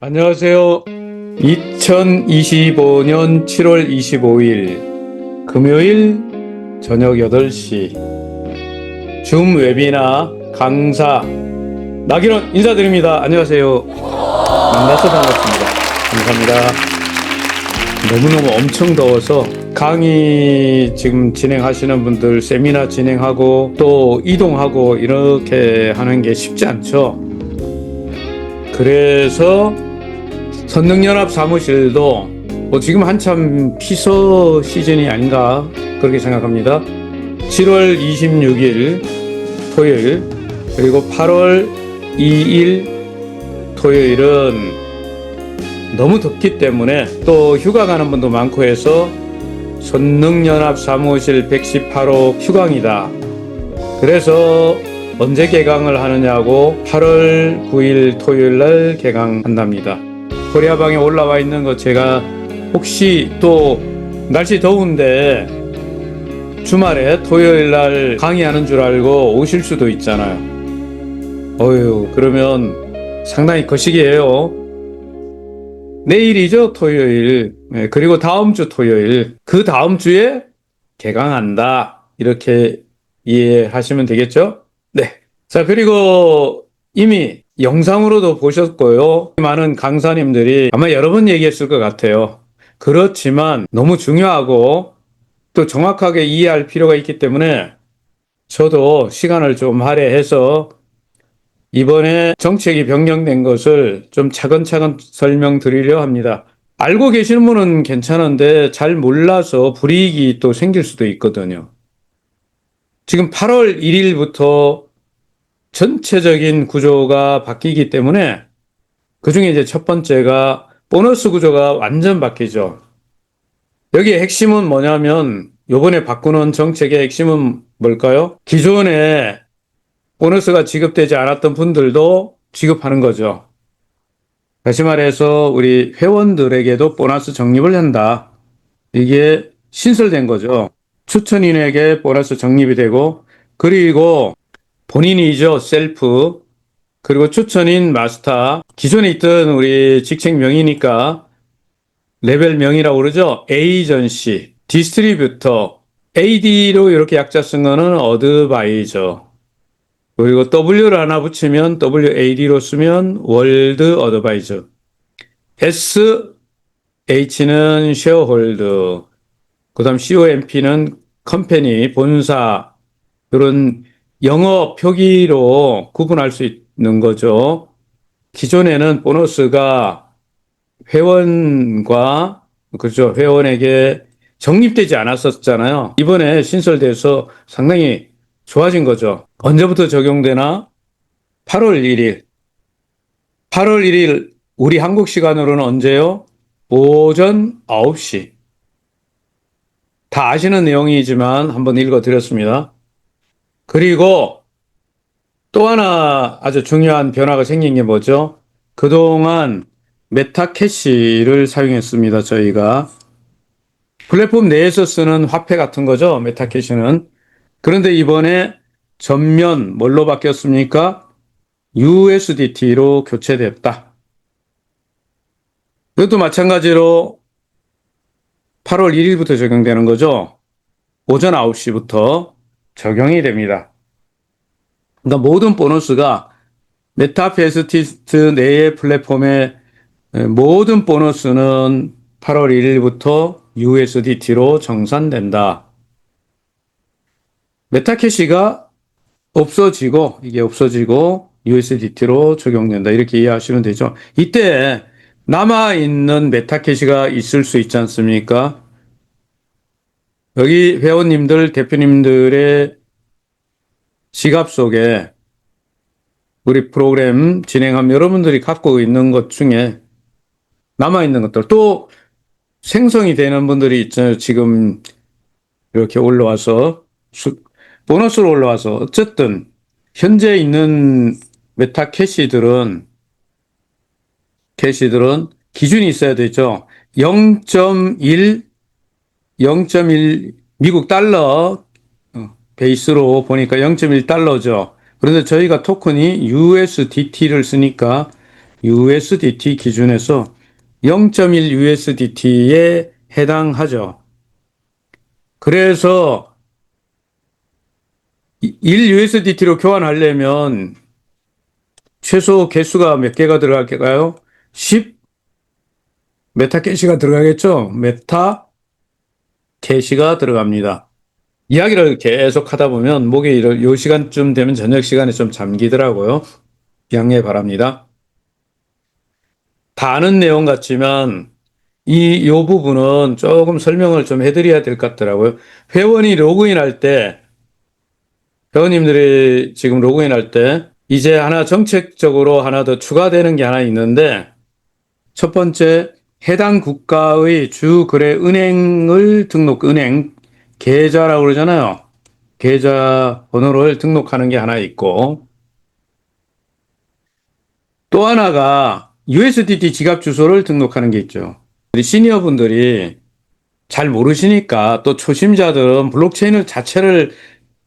안녕하세요. 2025년 7월 25일 금요일 저녁 8시 줌 웨비나 강사 나기론 인사드립니다. 안녕하세요. 만나서 반갑습니다. 감사합니다. 너무너무 엄청 더워서 강의 지금 진행하시는 분들 세미나 진행하고 또 이동하고 이렇게 하는 게 쉽지 않죠. 그래서 선능연합 사무실도 지금 한참 피서 시즌이 아닌가 그렇게 생각합니다. 7월 26일 토요일 그리고 8월 2일 토요일은 너무 덥기 때문에 또 휴가 가는 분도 많고 해서 선능연합 사무실 118호 휴강이다. 그래서 언제 개강을 하느냐고 8월 9일 토요일 날 개강한답니다. 코리아방에 올라와 있는 거 제가 혹시 또 날씨 더운데 주말에 토요일 날 강의하는 줄 알고 오실 수도 있잖아요. 그러면 상당히 거시기해요. 내일이죠, 토요일. 그리고 다음 주 토요일. 그 다음 주에 개강한다. 이렇게 이해하시면 되겠죠? 네. 자, 그리고 이미 영상으로도 보셨고요. 많은 강사님들이 아마 여러 번 얘기했을 것 같아요. 그렇지만 너무 중요하고 또 정확하게 이해할 필요가 있기 때문에 저도 시간을 좀 할애해서 이번에 정책이 변경된 것을 좀 차근차근 설명드리려 합니다. 알고 계시는 분은 괜찮은데 잘 몰라서 불이익이 또 생길 수도 있거든요. 지금 8월 1일부터 전체적인 구조가 바뀌기 때문에 그 중에 이제 첫 번째가 보너스 구조가 완전 바뀌죠. 여기에 핵심은 뭐냐면 요번에 바꾸는 정책의 핵심은 뭘까요? 기존에 보너스가 지급되지 않았던 분들도 지급하는 거죠. 다시 말해서 우리 회원들에게도 보너스 적립을 한다. 이게 신설된 거죠. 추천인에게 보너스 적립이 되고 그리고 본인이죠. 셀프. 그리고 추천인 마스터. 기존에 있던 우리 직책명이니까 레벨명이라고 그러죠. 에이전시, 디스트리뷰터, AD로 이렇게 약자 쓴 거는 어드바이저. 그리고 W를 하나 붙이면 WAD로 쓰면 월드 어드바이저. SH는 쉐어홀더. 그 다음 COMP는 컴퍼니, 본사. 이런 영어 표기로 구분할 수 있는 거죠. 기존에는 보너스가 회원과, 그렇죠. 회원에게 적립되지 않았었잖아요. 이번에 신설돼서 상당히 좋아진 거죠. 언제부터 적용되나? 8월 1일. 8월 1일, 우리 한국 시간으로는 언제요? 오전 9시. 다 아시는 내용이지만 한번 읽어드렸습니다. 그리고 또 하나 아주 중요한 변화가 생긴 게 뭐죠? 그동안 메타캐시를 사용했습니다, 저희가. 플랫폼 내에서 쓰는 화폐 같은 거죠, 메타캐시는. 그런데 이번에 전면 뭘로 바뀌었습니까? USDT로 교체됐다. 이것도 마찬가지로 8월 1일부터 적용되는 거죠. 오전 9시부터 적용이 됩니다. 그러니까 모든 보너스가 메타페스티스트 내의 플랫폼의 모든 보너스는 8월 1일부터 USDT로 정산된다. 메타캐시가 없어지고 이게 없어지고 USDT로 적용된다. 이렇게 이해하시면 되죠. 이때 남아있는 메타캐시가 있을 수 있지 않습니까? 여기 회원님들, 대표님들의 지갑 속에 우리 프로그램 진행하면 여러분들이 갖고 있는 것 중에 남아있는 것들 또 생성이 되는 분들이 있잖아요. 지금 이렇게 올라와서 보너스로 올라와서 어쨌든 현재 있는 메타 캐시들은 기준이 있어야 되죠. 0.1 미국 달러 베이스로 보니까 0.1달러죠. 그런데 저희가 토큰이 USDT를 쓰니까 USDT 기준에서 0.1 USDT에 해당하죠. 그래서 1 USDT로 교환하려면 최소 개수가 몇 개가 들어갈까요? 10 메타캐시가 들어가겠죠? 메타 캐시가 들어갑니다. 이야기를 계속 하다 보면 목이 요 시간쯤 되면 저녁 시간에 좀 잠기더라고요. 양해 바랍니다. 다 아는 내용 같지만 요 부분은 조금 설명을 좀 해드려야 될 것 같더라고요. 회원이 로그인할 때, 회원님들이 지금 로그인할 때 이제 하나 정책적으로 하나 더 추가되는 게 하나 있는데, 첫 번째, 해당 국가의 주거래 은행을 은행 계좌라고 그러잖아요. 계좌 번호를 등록하는 게 하나 있고, 또 하나가 USDT 지갑 주소를 등록하는 게 있죠. 우리 시니어 분들이 잘 모르시니까, 또 초심자들은 블록체인 자체를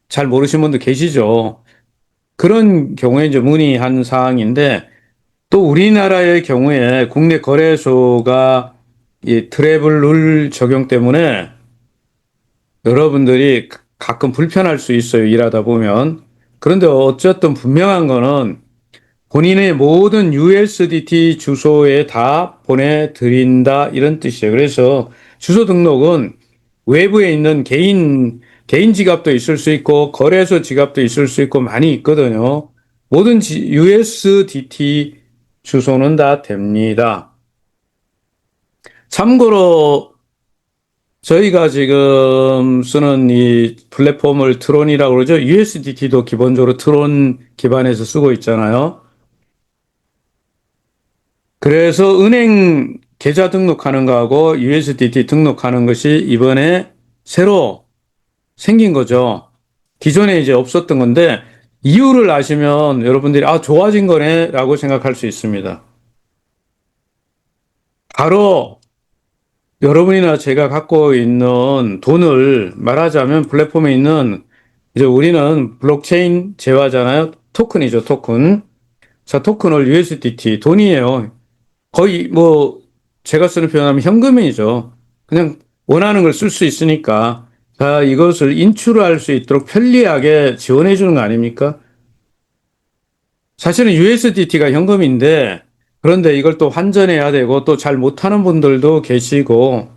잘 모르시는 분도 계시죠. 그런 경우에 이제 문의한 사항인데, 또 우리나라의 경우에 국내 거래소가 이 트래블 룰 적용 때문에 여러분들이 가끔 불편할 수 있어요. 일하다 보면. 그런데 어쨌든 분명한 거는 본인의 모든 USDT 주소에 다 보내드린다, 이런 뜻이에요. 그래서 주소 등록은 외부에 있는 개인 지갑도 있을 수 있고, 거래소 지갑도 있을 수 있고, 많이 있거든요. 모든 USDT 주소는 다 됩니다. 참고로 저희가 지금 쓰는 이 플랫폼을 트론이라고 그러죠. USDT도 기본적으로 트론 기반에서 쓰고 있잖아요. 그래서 은행 계좌 등록하는 거하고 USDT 등록하는 것이 이번에 새로 생긴 거죠. 기존에 이제 없었던 건데, 이유를 아시면 여러분들이 좋아진 거네 라고 생각할 수 있습니다. 바로 여러분이나 제가 갖고 있는 돈을 말하자면 플랫폼에 있는, 이제 우리는 블록체인 재화잖아요. 토큰이죠, 토큰. 자, 토큰을 USDT 돈이에요. 거의 뭐 제가 쓰는 표현하면 현금이죠. 그냥 원하는 걸 쓸 수 있으니까, 자, 이것을 인출할 수 있도록 편리하게 지원해 주는 거 아닙니까? 사실은 USDT가 현금인데, 그런데 이걸 또 환전해야 되고 또 잘 못하는 분들도 계시고,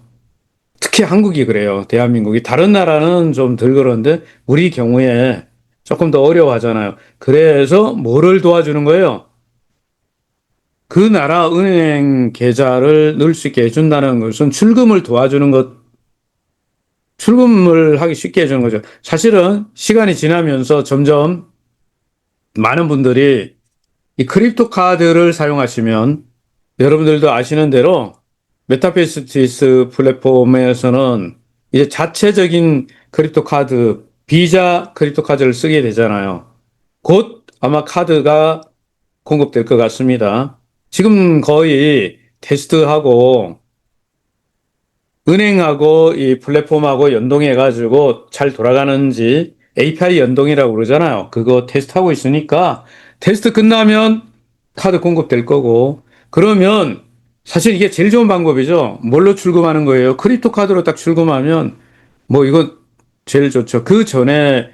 특히 한국이 그래요. 대한민국이. 다른 나라는 좀 덜 그런데 우리 경우에 조금 더 어려워하잖아요. 그래서 뭐를 도와주는 거예요? 그 나라 은행 계좌를 넣을 수 있게 해준다는 것은 출금을 도와주는 것, 출금을 하기 쉽게 해주는 거죠. 사실은 시간이 지나면서 점점 많은 분들이 이 크립토 카드를 사용하시면, 여러분들도 아시는 대로 메타페이스티스 플랫폼에서는 이제 자체적인 크립토 카드, 비자 크립토 카드를 쓰게 되잖아요. 곧 아마 카드가 공급될 것 같습니다. 지금 거의 테스트하고 은행하고 이 플랫폼하고 연동해 가지고 잘 돌아가는지, API 연동이라고 그러잖아요. 그거 테스트하고 있으니까 테스트 끝나면 카드 공급될 거고, 그러면 사실 이게 제일 좋은 방법이죠. 뭘로 출금하는 거예요? 크립토 카드로 딱 출금하면 뭐 이거 제일 좋죠. 그 전에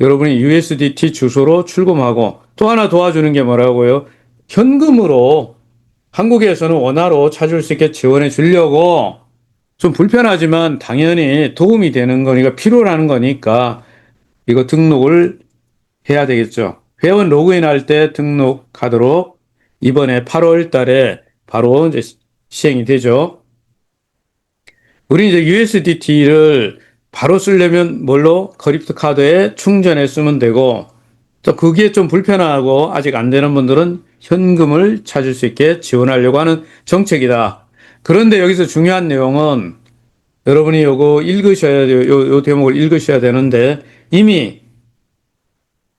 여러분이 USDT 주소로 출금하고, 또 하나 도와주는 게 뭐라고요? 현금으로 한국에서는 원화로 찾을 수 있게 지원해 주려고, 좀 불편하지만 당연히 도움이 되는 거니까, 필요로 하는 거니까 이거 등록을 해야 되겠죠. 회원 로그인할 때 등록하도록 이번에 8월 달에 바로 이제 시행이 되죠. 우리 이제 USDT를 바로 쓰려면 뭘로? 크립토 카드에 충전해 쓰면 되고, 또 그게 좀 불편하고 아직 안 되는 분들은 현금을 찾을 수 있게 지원하려고 하는 정책이다. 그런데 여기서 중요한 내용은, 여러분이 요거 읽으셔야 돼요. 요 대목을 읽으셔야 되는데, 이미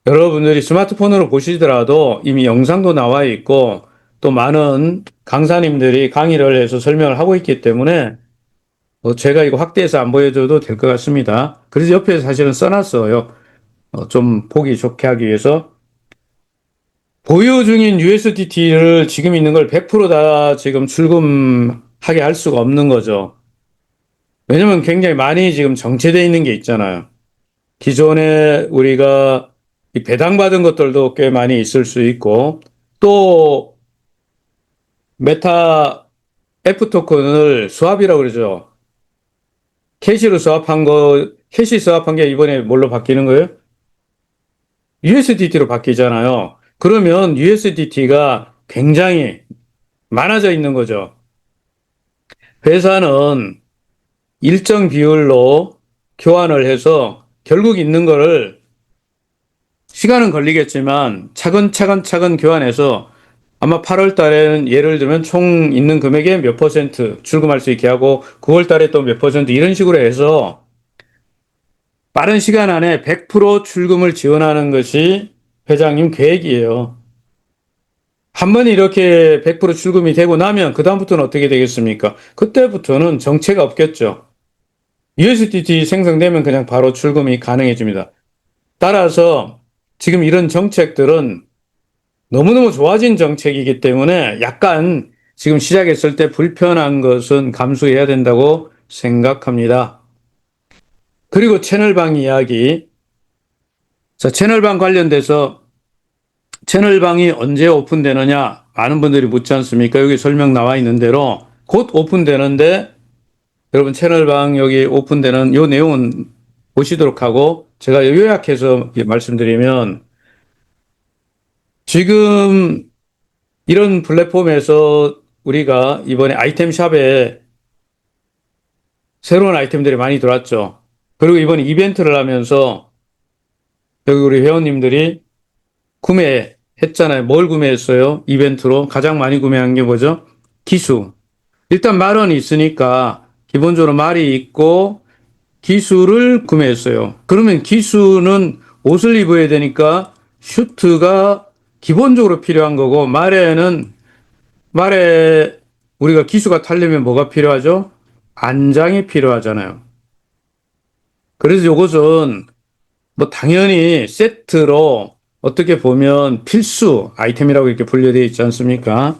여러분들이 스마트폰으로 보시더라도 이미 영상도 나와 있고, 또 많은 강사님들이 강의를 해서 설명을 하고 있기 때문에 제가 이거 확대해서 안 보여줘도 될 것 같습니다. 그래서 옆에 사실은 써놨어요. 좀 보기 좋게 하기 위해서. 보유 중인 USDT를 지금 있는 걸 100%다 지금 출금하게 할 수가 없는 거죠. 왜냐면 굉장히 많이 지금 정체되어 있는 게 있잖아요. 기존에 우리가 배당받은 것들도 꽤 많이 있을 수 있고, 또 메타 F 토큰을 스왑이라고 그러죠. 캐시로 스왑한 거, 캐시 스왑한 게 이번에 뭘로 바뀌는 거예요? USDT로 바뀌잖아요. 그러면 USDT가 굉장히 많아져 있는 거죠. 회사는 일정 비율로 교환을 해서 결국 있는 거를 시간은 걸리겠지만 차근차근 교환해서 아마 8월 달에는 예를 들면 총 있는 금액의 몇 퍼센트 출금할 수 있게 하고 9월 달에 또 몇 퍼센트 이런 식으로 해서 빠른 시간 안에 100% 출금을 지원하는 것이 회장님 계획이에요. 한 번 이렇게 100% 출금이 되고 나면 그다음부터는 어떻게 되겠습니까? 그때부터는 정체가 없겠죠. USDT 생성되면 그냥 바로 출금이 가능해집니다. 따라서 지금 이런 정책들은 너무너무 좋아진 정책이기 때문에 약간 지금 시작했을 때 불편한 것은 감수해야 된다고 생각합니다. 그리고 채널방 이야기. 자, 채널방 관련돼서 채널방이 언제 오픈되느냐? 많은 분들이 묻지 않습니까? 여기 설명 나와 있는 대로 곧 오픈되는데 여러분 채널방 여기 오픈되는 요 내용은 보시도록 하고 제가 요약해서 말씀드리면 지금 이런 플랫폼에서 우리가 이번에 아이템샵에 새로운 아이템들이 많이 들어왔죠. 그리고 이번에 이벤트를 하면서 여기 우리 회원님들이 구매했잖아요. 뭘 구매했어요? 이벤트로 가장 많이 구매한 게 뭐죠? 기수. 일단 말은 있으니까 기본적으로 말이 있고 기수를 구매했어요. 그러면 기수는 옷을 입어야 되니까 슈트가 기본적으로 필요한 거고 말에 우리가 기수가 타려면 뭐가 필요하죠? 안장이 필요하잖아요. 그래서 이것은 뭐 당연히 세트로 어떻게 보면 필수 아이템이라고 이렇게 분류되어 있지 않습니까?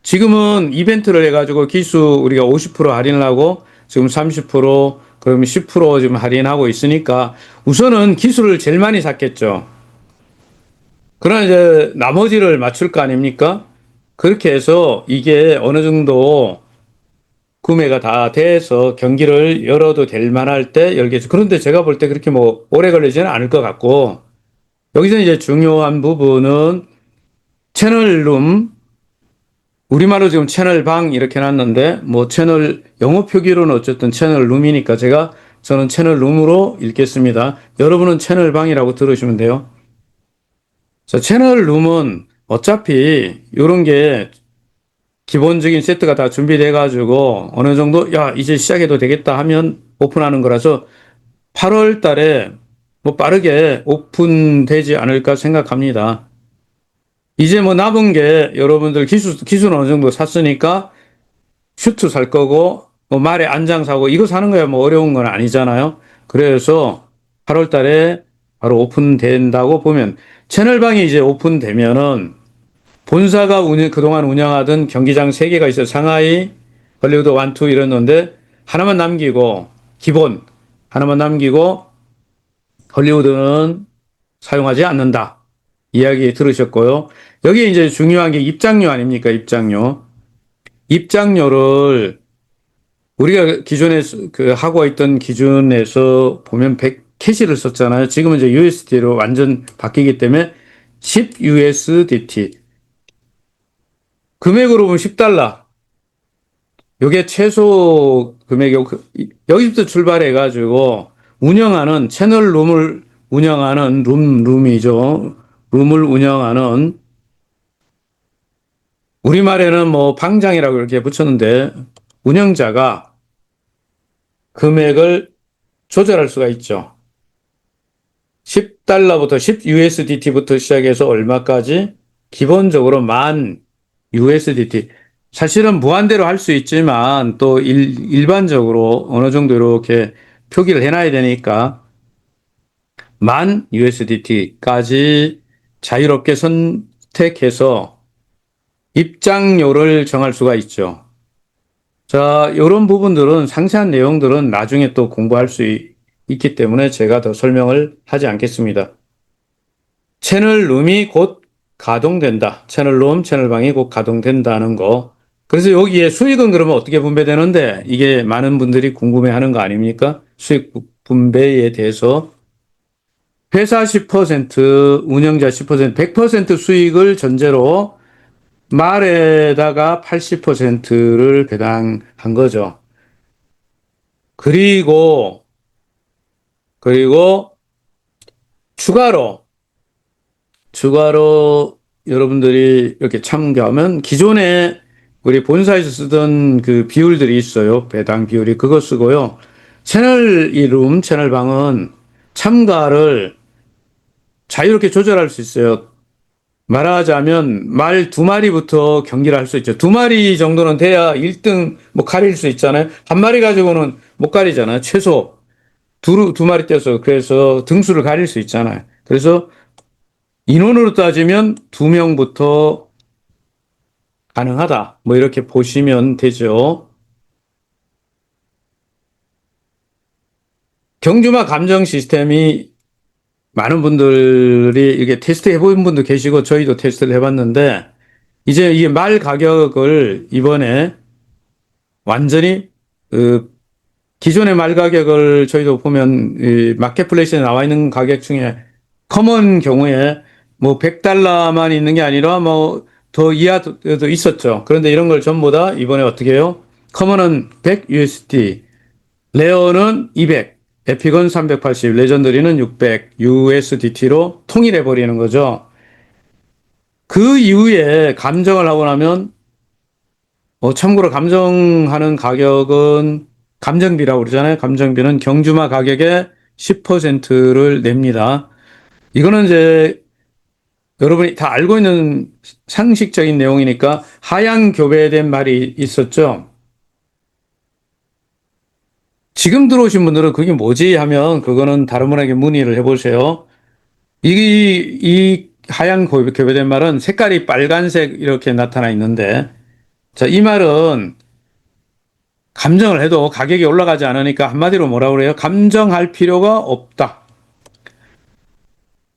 지금은 이벤트를 해가지고 기수 우리가 50% 할인을 하고 지금 30% 그러면 10% 지금 할인하고 있으니까 우선은 기수를 제일 많이 샀겠죠. 그러나 이제 나머지를 맞출 거 아닙니까? 그렇게 해서 이게 어느 정도 구매가 다 돼서 경기를 열어도 될 만할 때 열겠죠. 그런데 제가 볼 때 그렇게 뭐 오래 걸리지는 않을 것 같고 여기서 이제 중요한 부분은 채널룸 우리말로 지금 채널방 이렇게 놨는데 뭐 채널 영어 표기로는 어쨌든 채널룸이니까 저는 채널룸으로 읽겠습니다. 여러분은 채널방이라고 들으시면 돼요. 자, 채널룸은 어차피 이런 게 기본적인 세트가 다 준비돼 가지고 어느 정도 야 이제 시작해도 되겠다 하면 오픈하는 거라서 8월 달에 뭐 빠르게 오픈되지 않을까 생각합니다. 이제 뭐 남은 게 여러분들 기수는 어느 정도 샀으니까 슈트 살 거고 뭐 말에 안장 사고 이거 사는 거야 뭐 어려운 건 아니잖아요. 그래서 8월 달에 바로 오픈된다고 보면 채널방이 이제 오픈되면은 본사가 그동안 운영하던 경기장 3개가 있어요. 상하이, hollywood 원투 이랬는데 하나만 남기고 기본 하나만 남기고 헐리우드는 사용하지 않는다. 이야기 들으셨고요. 여기 이제 중요한 게 입장료 아닙니까? 입장료. 입장료를 우리가 기존에 그 하고 있던 기준에서 보면 100 캐시를 썼잖아요. 지금은 이제 USD로 완전 바뀌기 때문에 10 USDT. 금액으로 보면 10달러. 요게 최소 금액이고, 여기부터 출발해가지고, 운영하는, 채널 룸을 운영하는, 룸이죠. 룸을 운영하는, 우리말에는 뭐 방장이라고 이렇게 붙였는데, 운영자가 금액을 조절할 수가 있죠. 10달러부터 10 USDT부터 시작해서 얼마까지? 기본적으로 10,000 USDT. 사실은 무한대로 할 수 있지만 또 일반적으로 어느 정도 이렇게 표기를 해놔야 되니까 10,000 USDT까지 자유롭게 선택해서 입장료를 정할 수가 있죠. 자, 이런 부분들은 상세한 내용들은 나중에 또 공부할 수 있기 때문에 제가 더 설명을 하지 않겠습니다. 채널룸이 곧 가동된다. 채널룸, 채널방이 곧 가동된다는 거. 그래서 여기에 수익은 그러면 어떻게 분배되는데 이게 많은 분들이 궁금해하는 거 아닙니까? 수익 분배에 대해서 회사 10%, 운영자 10%, 100% 수익을 전제로 말에다가 80%를 배당한 거죠. 그리고 추가로 여러분들이 이렇게 참고하면 기존에 우리 본사에서 쓰던 그 비율들이 있어요. 배당 비율이 그거 쓰고요. 채널 이룸, 채널방은 참가를 자유롭게 조절할 수 있어요. 말하자면 말 두 마리부터 경기를 할 수 있죠. 두 마리 정도는 돼야 1등 뭐 가릴 수 있잖아요. 한 마리 가지고는 못 가리잖아요. 최소 두 마리 떼서 그래서 등수를 가릴 수 있잖아요. 그래서 인원으로 따지면 두 명부터 가능하다. 뭐 이렇게 보시면 되죠. 경주마 감정 시스템이 많은 분들이 이게 테스트 해본 분도 계시고 저희도 테스트를 해봤는데 이제 이게 말 가격을 이번에 완전히 기존의 말 가격을 저희도 보면 이 마켓플레이스에 나와 있는 가격 중에 커먼 경우에 뭐 100달러만 있는 게 아니라 뭐 더 이하도 있었죠. 그런데 이런 걸 전부 다 이번에 어떻게 해요? 커먼은 100 USD, 레어는 200, 에픽은 380, 레전더리는 600 USDT로 통일해 버리는 거죠. 그 이후에 감정을 하고 나면 참고로 감정하는 가격은 감정비라고 그러잖아요. 감정비는 경주마 가격의 10%를 냅니다. 이거는 이제 여러분이 다 알고 있는 상식적인 내용이니까 하향 교배된 말이 있었죠. 지금 들어오신 분들은 그게 뭐지 하면 그거는 다른 분에게 문의를 해보세요. 이 하향 교배된 말은 색깔이 빨간색 이렇게 나타나 있는데 자, 이 말은 감정을 해도 가격이 올라가지 않으니까 한마디로 뭐라 그래요? 감정할 필요가 없다.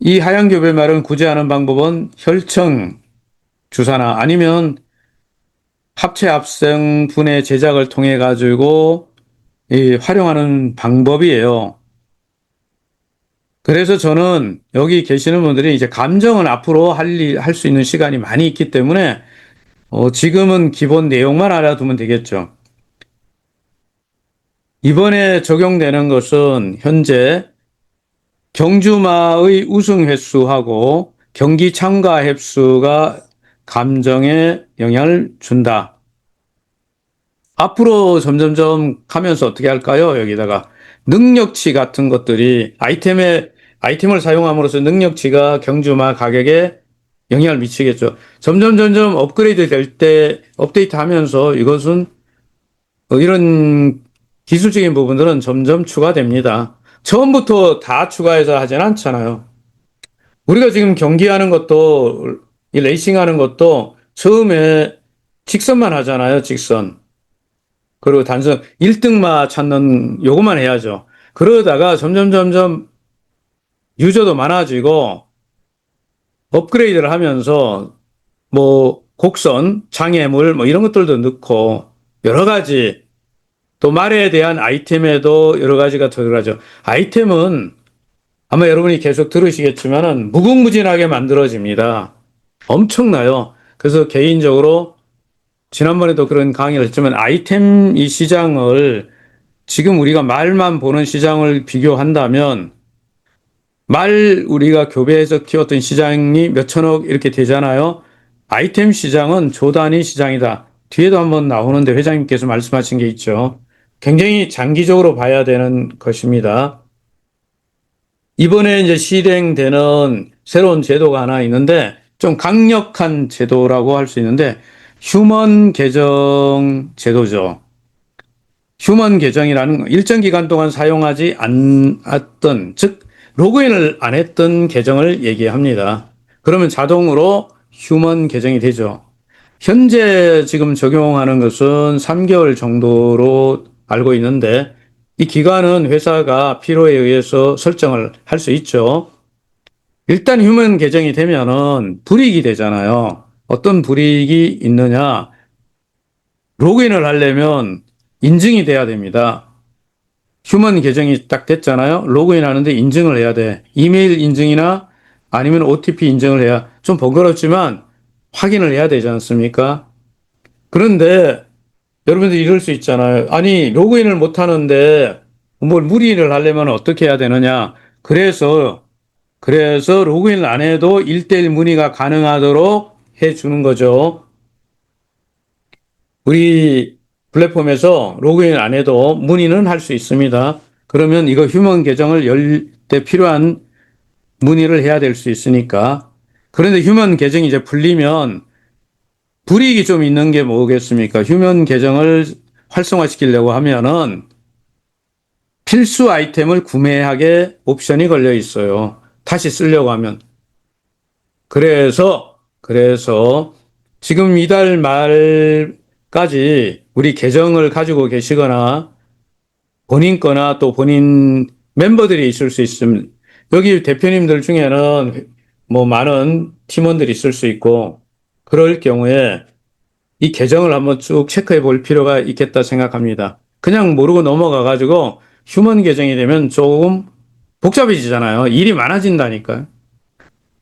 이 하향 교배 말은 구제하는 방법은 혈청 주사나 아니면 합체 합성 분해 제작을 통해 가지고 활용하는 방법이에요. 그래서 저는 여기 계시는 분들이 이제 감정은 앞으로 할 수 있는 시간이 많이 있기 때문에 지금은 기본 내용만 알아두면 되겠죠. 이번에 적용되는 것은 현재 경주마의 우승 횟수하고 경기 참가 횟수가 감정에 영향을 준다. 앞으로 점점점 하면서 어떻게 할까요? 여기다가 능력치 같은 것들이 아이템을 사용함으로써 능력치가 경주마 가격에 영향을 미치겠죠. 점점 업그레이드 될 때 업데이트 하면서 이것은 이런 기술적인 부분들은 점점 추가됩니다. 처음부터 다 추가해서 하진 않잖아요. 우리가 지금 경기하는 것도, 이 레이싱 하는 것도 처음에 직선만 하잖아요, 직선. 그리고 단순 1등만 찾는 요것만 해야죠. 그러다가 점점 유저도 많아지고 업그레이드를 하면서 뭐 곡선, 장애물 뭐 이런 것들도 넣고 여러 가지 또 말에 대한 아이템에도 여러 가지가 들어가죠. 아이템은 아마 여러분이 계속 들으시겠지만은 무궁무진하게 만들어집니다. 엄청나요. 그래서 개인적으로 지난번에도 그런 강의를 했지만 아이템 이 시장을 지금 우리가 말만 보는 시장을 비교한다면 말 우리가 교배해서 키웠던 시장이 몇천억 이렇게 되잖아요. 아이템 시장은 조 단위 시장이다. 뒤에도 한번 나오는데 회장님께서 말씀하신 게 있죠. 굉장히 장기적으로 봐야 되는 것입니다. 이번에 이제 실행되는 새로운 제도가 하나 있는데 좀 강력한 제도라고 할 수 있는데 휴먼 계정 제도죠. 휴먼 계정이라는 일정 기간 동안 사용하지 않았던, 즉 로그인을 안 했던 계정을 얘기합니다. 그러면 자동으로 휴먼 계정이 되죠. 현재 지금 적용하는 것은 3개월 정도로 알고 있는데 이 기간은 회사가 필요에 의해서 설정을 할 수 있죠. 일단 휴먼 계정이 되면은 불이익이 되잖아요. 어떤 불이익이 있느냐? 로그인을 하려면 인증이 돼야 됩니다. 휴먼 계정이 딱 됐잖아요. 로그인 하는데 인증을 해야 돼. 이메일 인증이나 아니면 OTP 인증을 해야 좀 번거롭지만 확인을 해야 되지 않습니까? 그런데 여러분들 이럴 수 있잖아요. 아니, 로그인을 못 하는데 뭘 무리를 하려면 어떻게 해야 되느냐. 그래서 로그인을 안 해도 1대1 문의가 가능하도록 해 주는 거죠. 우리 플랫폼에서 로그인 안 해도 문의는 할 수 있습니다. 그러면 이거 휴먼 계정을 열 때 필요한 문의를 해야 될 수 있으니까. 그런데 휴먼 계정이 이제 풀리면 불이익이 좀 있는 게 뭐겠습니까? 휴먼 계정을 활성화시키려고 하면은 필수 아이템을 구매하게 옵션이 걸려 있어요. 다시 쓰려고 하면. 그래서 지금 이달 말까지 우리 계정을 가지고 계시거나 본인 거나 또 본인 멤버들이 있을 수 있습니다. 여기 대표님들 중에는 뭐 많은 팀원들이 있을 수 있고 그럴 경우에 이 계정을 한번 쭉 체크해 볼 필요가 있겠다 생각합니다. 그냥 모르고 넘어가 가지고 휴먼 계정이 되면 조금 복잡해지잖아요. 일이 많아진다니까요.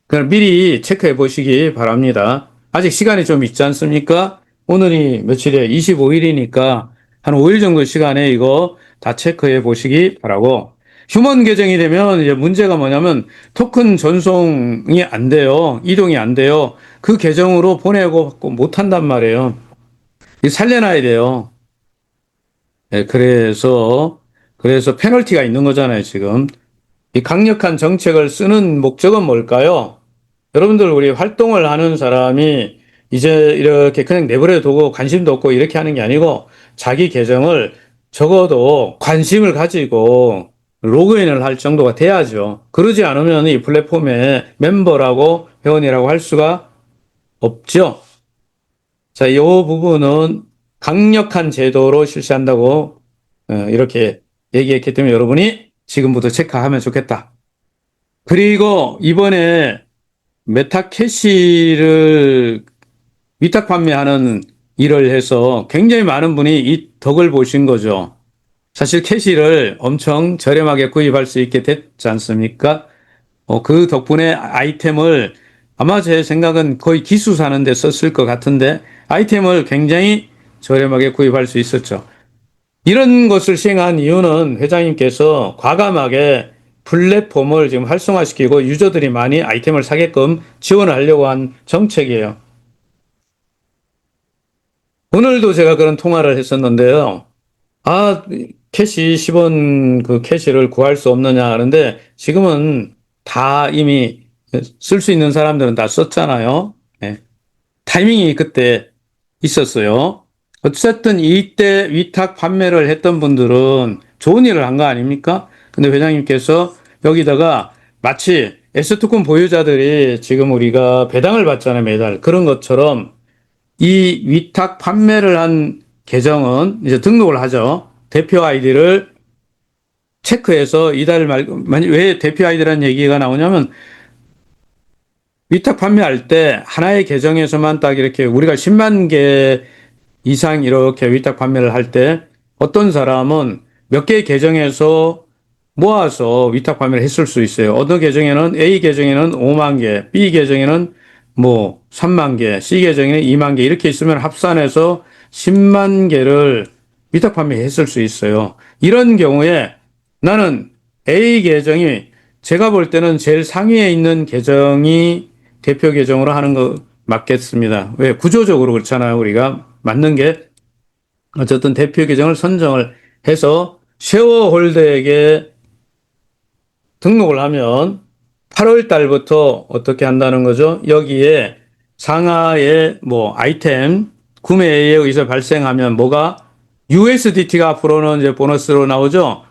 그냥 미리 체크해 보시기 바랍니다. 아직 시간이 좀 있지 않습니까? 오늘이 며칠이에요? 25일이니까 한 5일 정도 시간에 이거 다 체크해 보시기 바라고. 휴먼 계정이 되면 이제 문제가 뭐냐면 토큰 전송이 안 돼요. 이동이 안 돼요. 그 계정으로 보내고 못 한단 말이에요. 이 살려놔야 돼요. 네, 그래서 페널티가 있는 거잖아요, 지금. 이 강력한 정책을 쓰는 목적은 뭘까요? 여러분들 우리 활동을 하는 사람이 이제 이렇게 그냥 내버려 두고 관심도 없고 이렇게 하는 게 아니고 자기 계정을 적어도 관심을 가지고 로그인을 할 정도가 돼야죠. 그러지 않으면 이 플랫폼의 멤버라고 회원이라고 할 수가 없죠. 자, 이 부분은 강력한 제도로 실시한다고 이렇게 얘기했기 때문에 여러분이 지금부터 체크하면 좋겠다. 그리고 이번에 메타캐시를 위탁 판매하는 일을 해서 굉장히 많은 분이 이 덕을 보신 거죠. 사실 캐시를 엄청 저렴하게 구입할 수 있게 됐지 않습니까? 그 덕분에 아이템을 아마 제 생각은 거의 기수 사는 데 썼을 것 같은데 아이템을 굉장히 저렴하게 구입할 수 있었죠. 이런 것을 시행한 이유는 회장님께서 과감하게 플랫폼을 지금 활성화시키고 유저들이 많이 아이템을 사게끔 지원을 하려고 한 정책이에요. 오늘도 제가 그런 통화를 했었는데요. 아, 캐시 10원 그 캐시를 구할 수 없느냐 하는데 지금은 다 이미 쓸 수 있는 사람들은 다 썼잖아요. 네. 타이밍이 그때 있었어요. 어쨌든 이때 위탁 판매를 했던 분들은 좋은 일을 한 거 아닙니까? 근데 회장님께서 여기다가 마치 S토큰 보유자들이 지금 우리가 배당을 받잖아요, 매달. 그런 것처럼 이 위탁 판매를 한 계정은 이제 등록을 하죠. 대표 아이디를 체크해서 이달 말, 왜 대표 아이디라는 얘기가 나오냐면 위탁 판매할 때 하나의 계정에서만 딱 이렇게 우리가 10만 개 이상 이렇게 위탁 판매를 할 때 어떤 사람은 몇 개의 계정에서 모아서 위탁 판매를 했을 수 있어요. 어느 계정에는 A 계정에는 5만 개, B 계정에는 뭐 3만 개, C 계정에는 2만 개 이렇게 있으면 합산해서 10만 개를 위탁 판매했을 수 있어요. 이런 경우에 나는 A 계정이 제가 볼 때는 제일 상위에 있는 계정이 대표 계정으로 하는 거 맞겠습니다. 왜? 구조적으로 그렇잖아요. 우리가 맞는 게 어쨌든 대표 계정을 선정을 해서 쉐어홀더에게 등록을 하면 8월 달부터 어떻게 한다는 거죠? 여기에 상하의 뭐 아이템 구매에 의해서 발생하면 뭐가 USDT가 앞으로는 이제 보너스로 나오죠.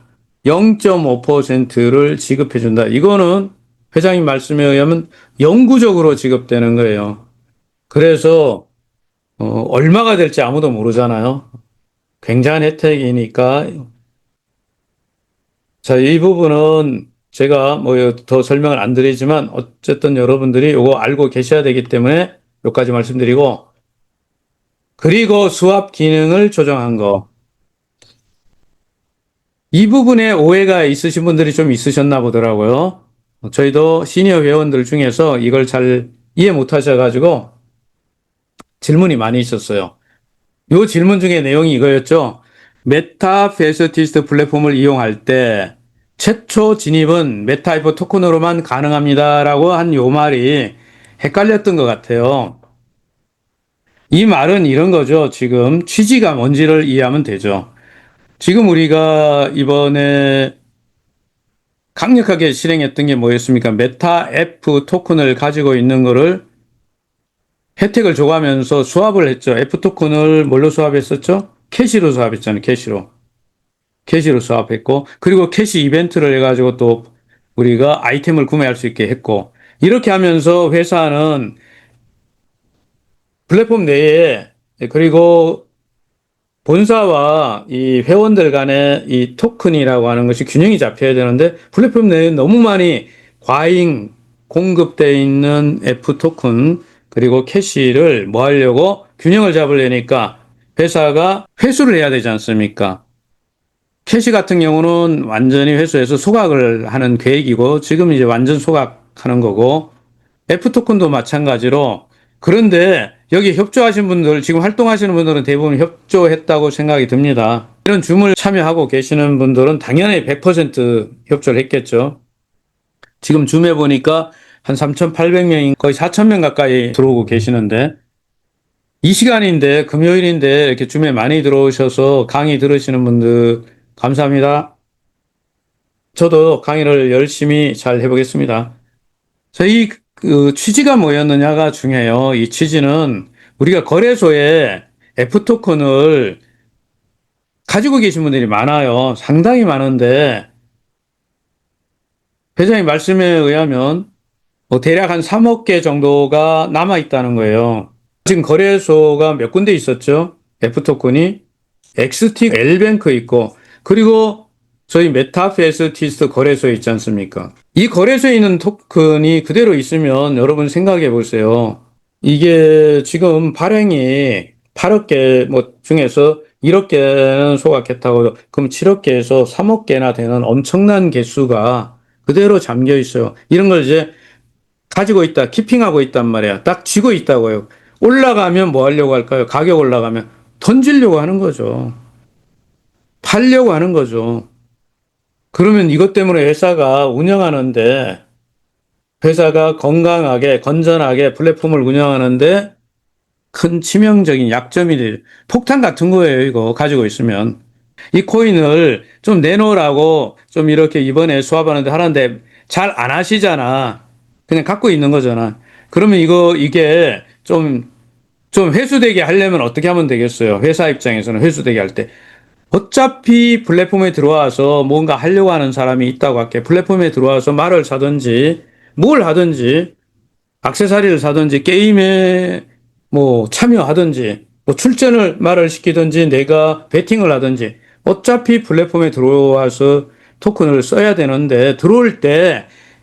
0.5%를 지급해 준다. 이거는 회장님 말씀에 의하면 영구적으로 지급되는 거예요. 그래서 얼마가 될지 아무도 모르잖아요. 굉장한 혜택이니까 자, 이 부분은 제가 뭐 더 설명을 안 드리지만 어쨌든 여러분들이 이거 알고 계셔야 되기 때문에 여기까지 말씀드리고 그리고 수압 기능을 조정한 거. 이 부분에 오해가 있으신 분들이 좀 있으셨나 보더라고요. 저희도 시니어 회원들 중에서 이걸 잘 이해 못 하셔가지고 질문이 많이 있었어요. 요 질문 중에 내용이 이거였죠. 메타 페스티스트 플랫폼을 이용할 때 최초 진입은 메타이프 토큰으로만 가능합니다라고 한 요 말이 헷갈렸던 것 같아요. 이 말은 이런 거죠. 지금 취지가 뭔지를 이해하면 되죠. 지금 우리가 이번에 강력하게 실행했던 게 뭐였습니까? 메타 F 토큰을 가지고 있는 거를 혜택을 줘가면서 수합을 했죠. F 토큰을 뭘로 수합했었죠? 캐시로 수합했잖아요. 캐시로. 캐시로 수합했고, 그리고 캐시 이벤트를 해가지고 또 우리가 아이템을 구매할 수 있게 했고, 이렇게 하면서 회사는 플랫폼 내에, 그리고 본사와 이 회원들 간의 이 토큰이라고 하는 것이 균형이 잡혀야 되는데, 플랫폼 내에 너무 많이 과잉 공급되어 있는 F 토큰, 그리고 캐시를 뭐 하려고 균형을 잡으려니까 회사가 회수를 해야 되지 않습니까? 캐시 같은 경우는 완전히 회수해서 소각을 하는 계획이고 지금 이제 완전 소각하는 거고 F 토큰도 마찬가지로 그런데 여기 협조하신 분들 지금 활동하시는 분들은 대부분 협조했다고 생각이 듭니다. 이런 줌을 참여하고 계시는 분들은 당연히 100% 협조를 했겠죠. 지금 줌에 보니까 한 3,800명인 거의 4,000명 가까이 들어오고 계시는데 이 시간인데 금요일인데 이렇게 줌에 많이 들어오셔서 강의 들으시는 분들 감사합니다. 저도 강의를 열심히 잘 해보겠습니다. 저희 그 취지가 뭐였느냐가 중요해요. 이 취지는 우리가 거래소에 F토큰을 가지고 계신 분들이 많아요. 상당히 많은데 회장님 말씀에 의하면 뭐 대략 한 3억 개 정도가 남아 있다는 거예요. 지금 거래소가 몇 군데 있었죠? F토큰이 XT, L뱅크 있고 그리고 저희 메타페스티스트 거래소에 있지 않습니까? 이 거래소에 있는 토큰이 그대로 있으면 여러분 생각해 보세요. 이게 지금 발행이 8억 개 뭐 중에서 1억 개는 소각했다고 그럼 7억 개에서 3억 개나 되는 엄청난 개수가 그대로 잠겨 있어요. 이런 걸 이제 가지고 있다, 키핑하고 있단 말이야. 딱 쥐고 있다고요. 올라가면 뭐 하려고 할까요? 가격 올라가면 던지려고 하는 거죠. 팔려고 하는 거죠. 그러면 이것 때문에 회사가 건강하게, 건전하게 플랫폼을 운영하는데 큰 치명적인 약점이 돼. 폭탄 같은 거예요, 이거 가지고 있으면. 이 코인을 좀 내놓으라고 좀 이렇게 이번에 수합하는데 하는데 잘 안 하시잖아. 그냥 갖고 있는 거잖아. 그러면 이게 좀 회수되게 하려면 어떻게 하면 되겠어요? 회사 입장에서는 회수되게 할 때. 어차피 플랫폼에 들어와서 뭔가 하려고 하는 사람이 있다고 할게. 플랫폼에 들어와서 말을 사든지, 뭘 하든지, 액세서리를 사든지, 게임에 뭐 참여하든지, 뭐 출전을 말을 시키든지, 내가 베팅을 하든지, 어차피 플랫폼에 들어와서 토큰을 써야 되는데,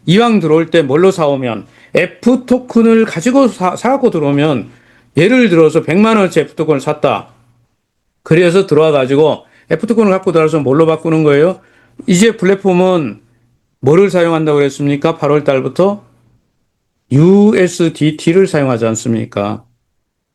이왕 들어올 때 뭘로 사오면, F 토큰을 가지고 사갖고 들어오면, 예를 들어서 100만 원어치 F 토큰을 샀다. 그래서 들어와가지고 F토큰을 갖고 들어와서 뭘로 바꾸는 거예요? 이제 플랫폼은 뭐를 사용한다고 그랬습니까? 8월 달부터 USDT를 사용하지 않습니까?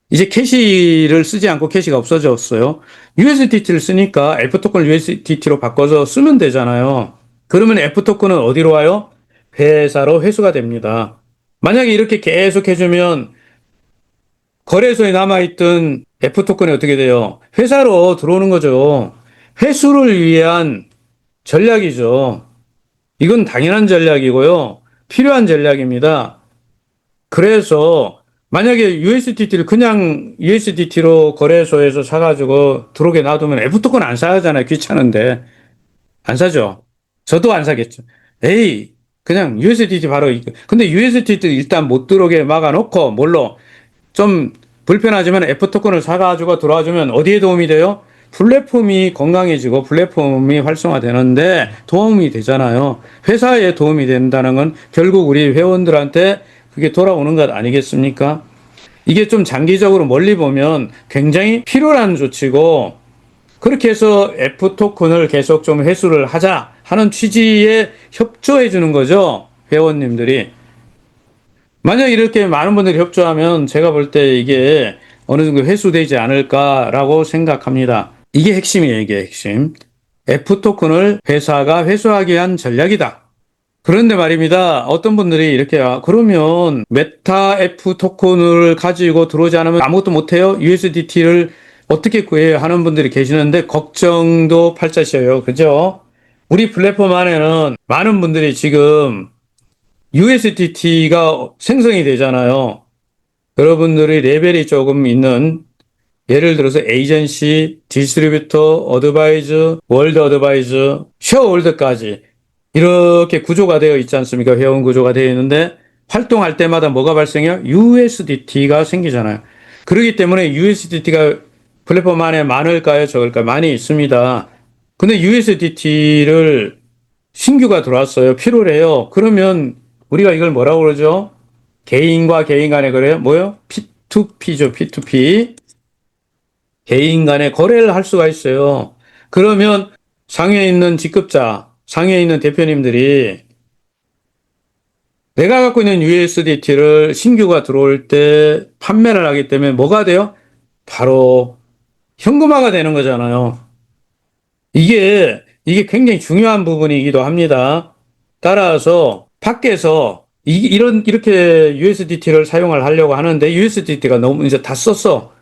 이제 캐시를 쓰지 않고 캐시가 없어졌어요. USDT를 쓰니까 F토큰을 USDT로 바꿔서 쓰면 되잖아요. 그러면 F토큰은 어디로 와요? 회사로 회수가 됩니다. 만약에 이렇게 계속 해주면 거래소에 남아있던 F토큰이 어떻게 돼요? 회사로 들어오는 거죠. 회수를 위한 전략이죠. 이건 당연한 전략이고요. 필요한 전략입니다. 그래서 만약에 USDT를 그냥 USDT로 거래소에서 사가지고 들어오게 놔두면 F토큰 안 사잖아요. 귀찮은데. 안 사죠. 저도 안 사겠죠. 그냥 USDT 바로. 근데 USDT 일단 못 들어오게 막아놓고, 뭘로? 좀 불편하지만 F토큰을 사가지고 들어와주면 어디에 도움이 돼요? 플랫폼이 건강해지고 플랫폼이 활성화되는데 도움이 되잖아요. 회사에 도움이 된다는 건 결국 우리 회원들한테 그게 돌아오는 것 아니겠습니까? 이게 좀 장기적으로 멀리 보면 굉장히 필요한 조치고, 그렇게 해서 F토큰을 계속 좀 회수를 하자 하는 취지에 협조해 주는 거죠. 회원님들이. 만약 이렇게 많은 분들이 협조하면 제가 볼 때 이게 어느 정도 회수되지 않을까라고 생각합니다. 이게 핵심이에요, 이게 핵심. F토큰을 회사가 회수하기 위한 전략이다. 그런데 말입니다. 어떤 분들이 이렇게, 그러면 메타 F 토큰을 가지고 들어오지 않으면 아무것도 못해요? USDT를 어떻게 구해요? 하는 분들이 계시는데, 걱정도 팔자셔요. 그죠? 우리 플랫폼 안에는 많은 분들이 지금 USDT가 생성이 되잖아요. 여러분들이 레벨이 조금 있는, 예를 들어서 에이전시, 디스트리뷰터, 어드바이저, 월드 어드바이저, 쉐어홀더까지 이렇게 구조가 되어 있지 않습니까? 회원 구조가 되어 있는데 활동할 때마다 뭐가 발생해요? USDT가 생기잖아요. 그렇기 때문에 USDT가 플랫폼 안에 많을까요? 적을까요? 많이 있습니다. 근데 USDT를 신규가 들어왔어요. 필요로 해요. 그러면 우리가 이걸 뭐라고 그러죠? 개인과 개인 간의 거래요? 뭐요? P2P죠. P2P. 개인 간의 거래를 할 수가 있어요. 그러면 상위에 있는 직급자, 상위에 있는 대표님들이 내가 갖고 있는 USDT를 신규가 들어올 때 판매를 하기 때문에 뭐가 돼요? 바로 현금화가 되는 거잖아요. 이게 굉장히 중요한 부분이기도 합니다. 따라서 밖에서 이렇게 USDT를 사용을 하려고 하는데 USDT가 너무 이제 다 썼어.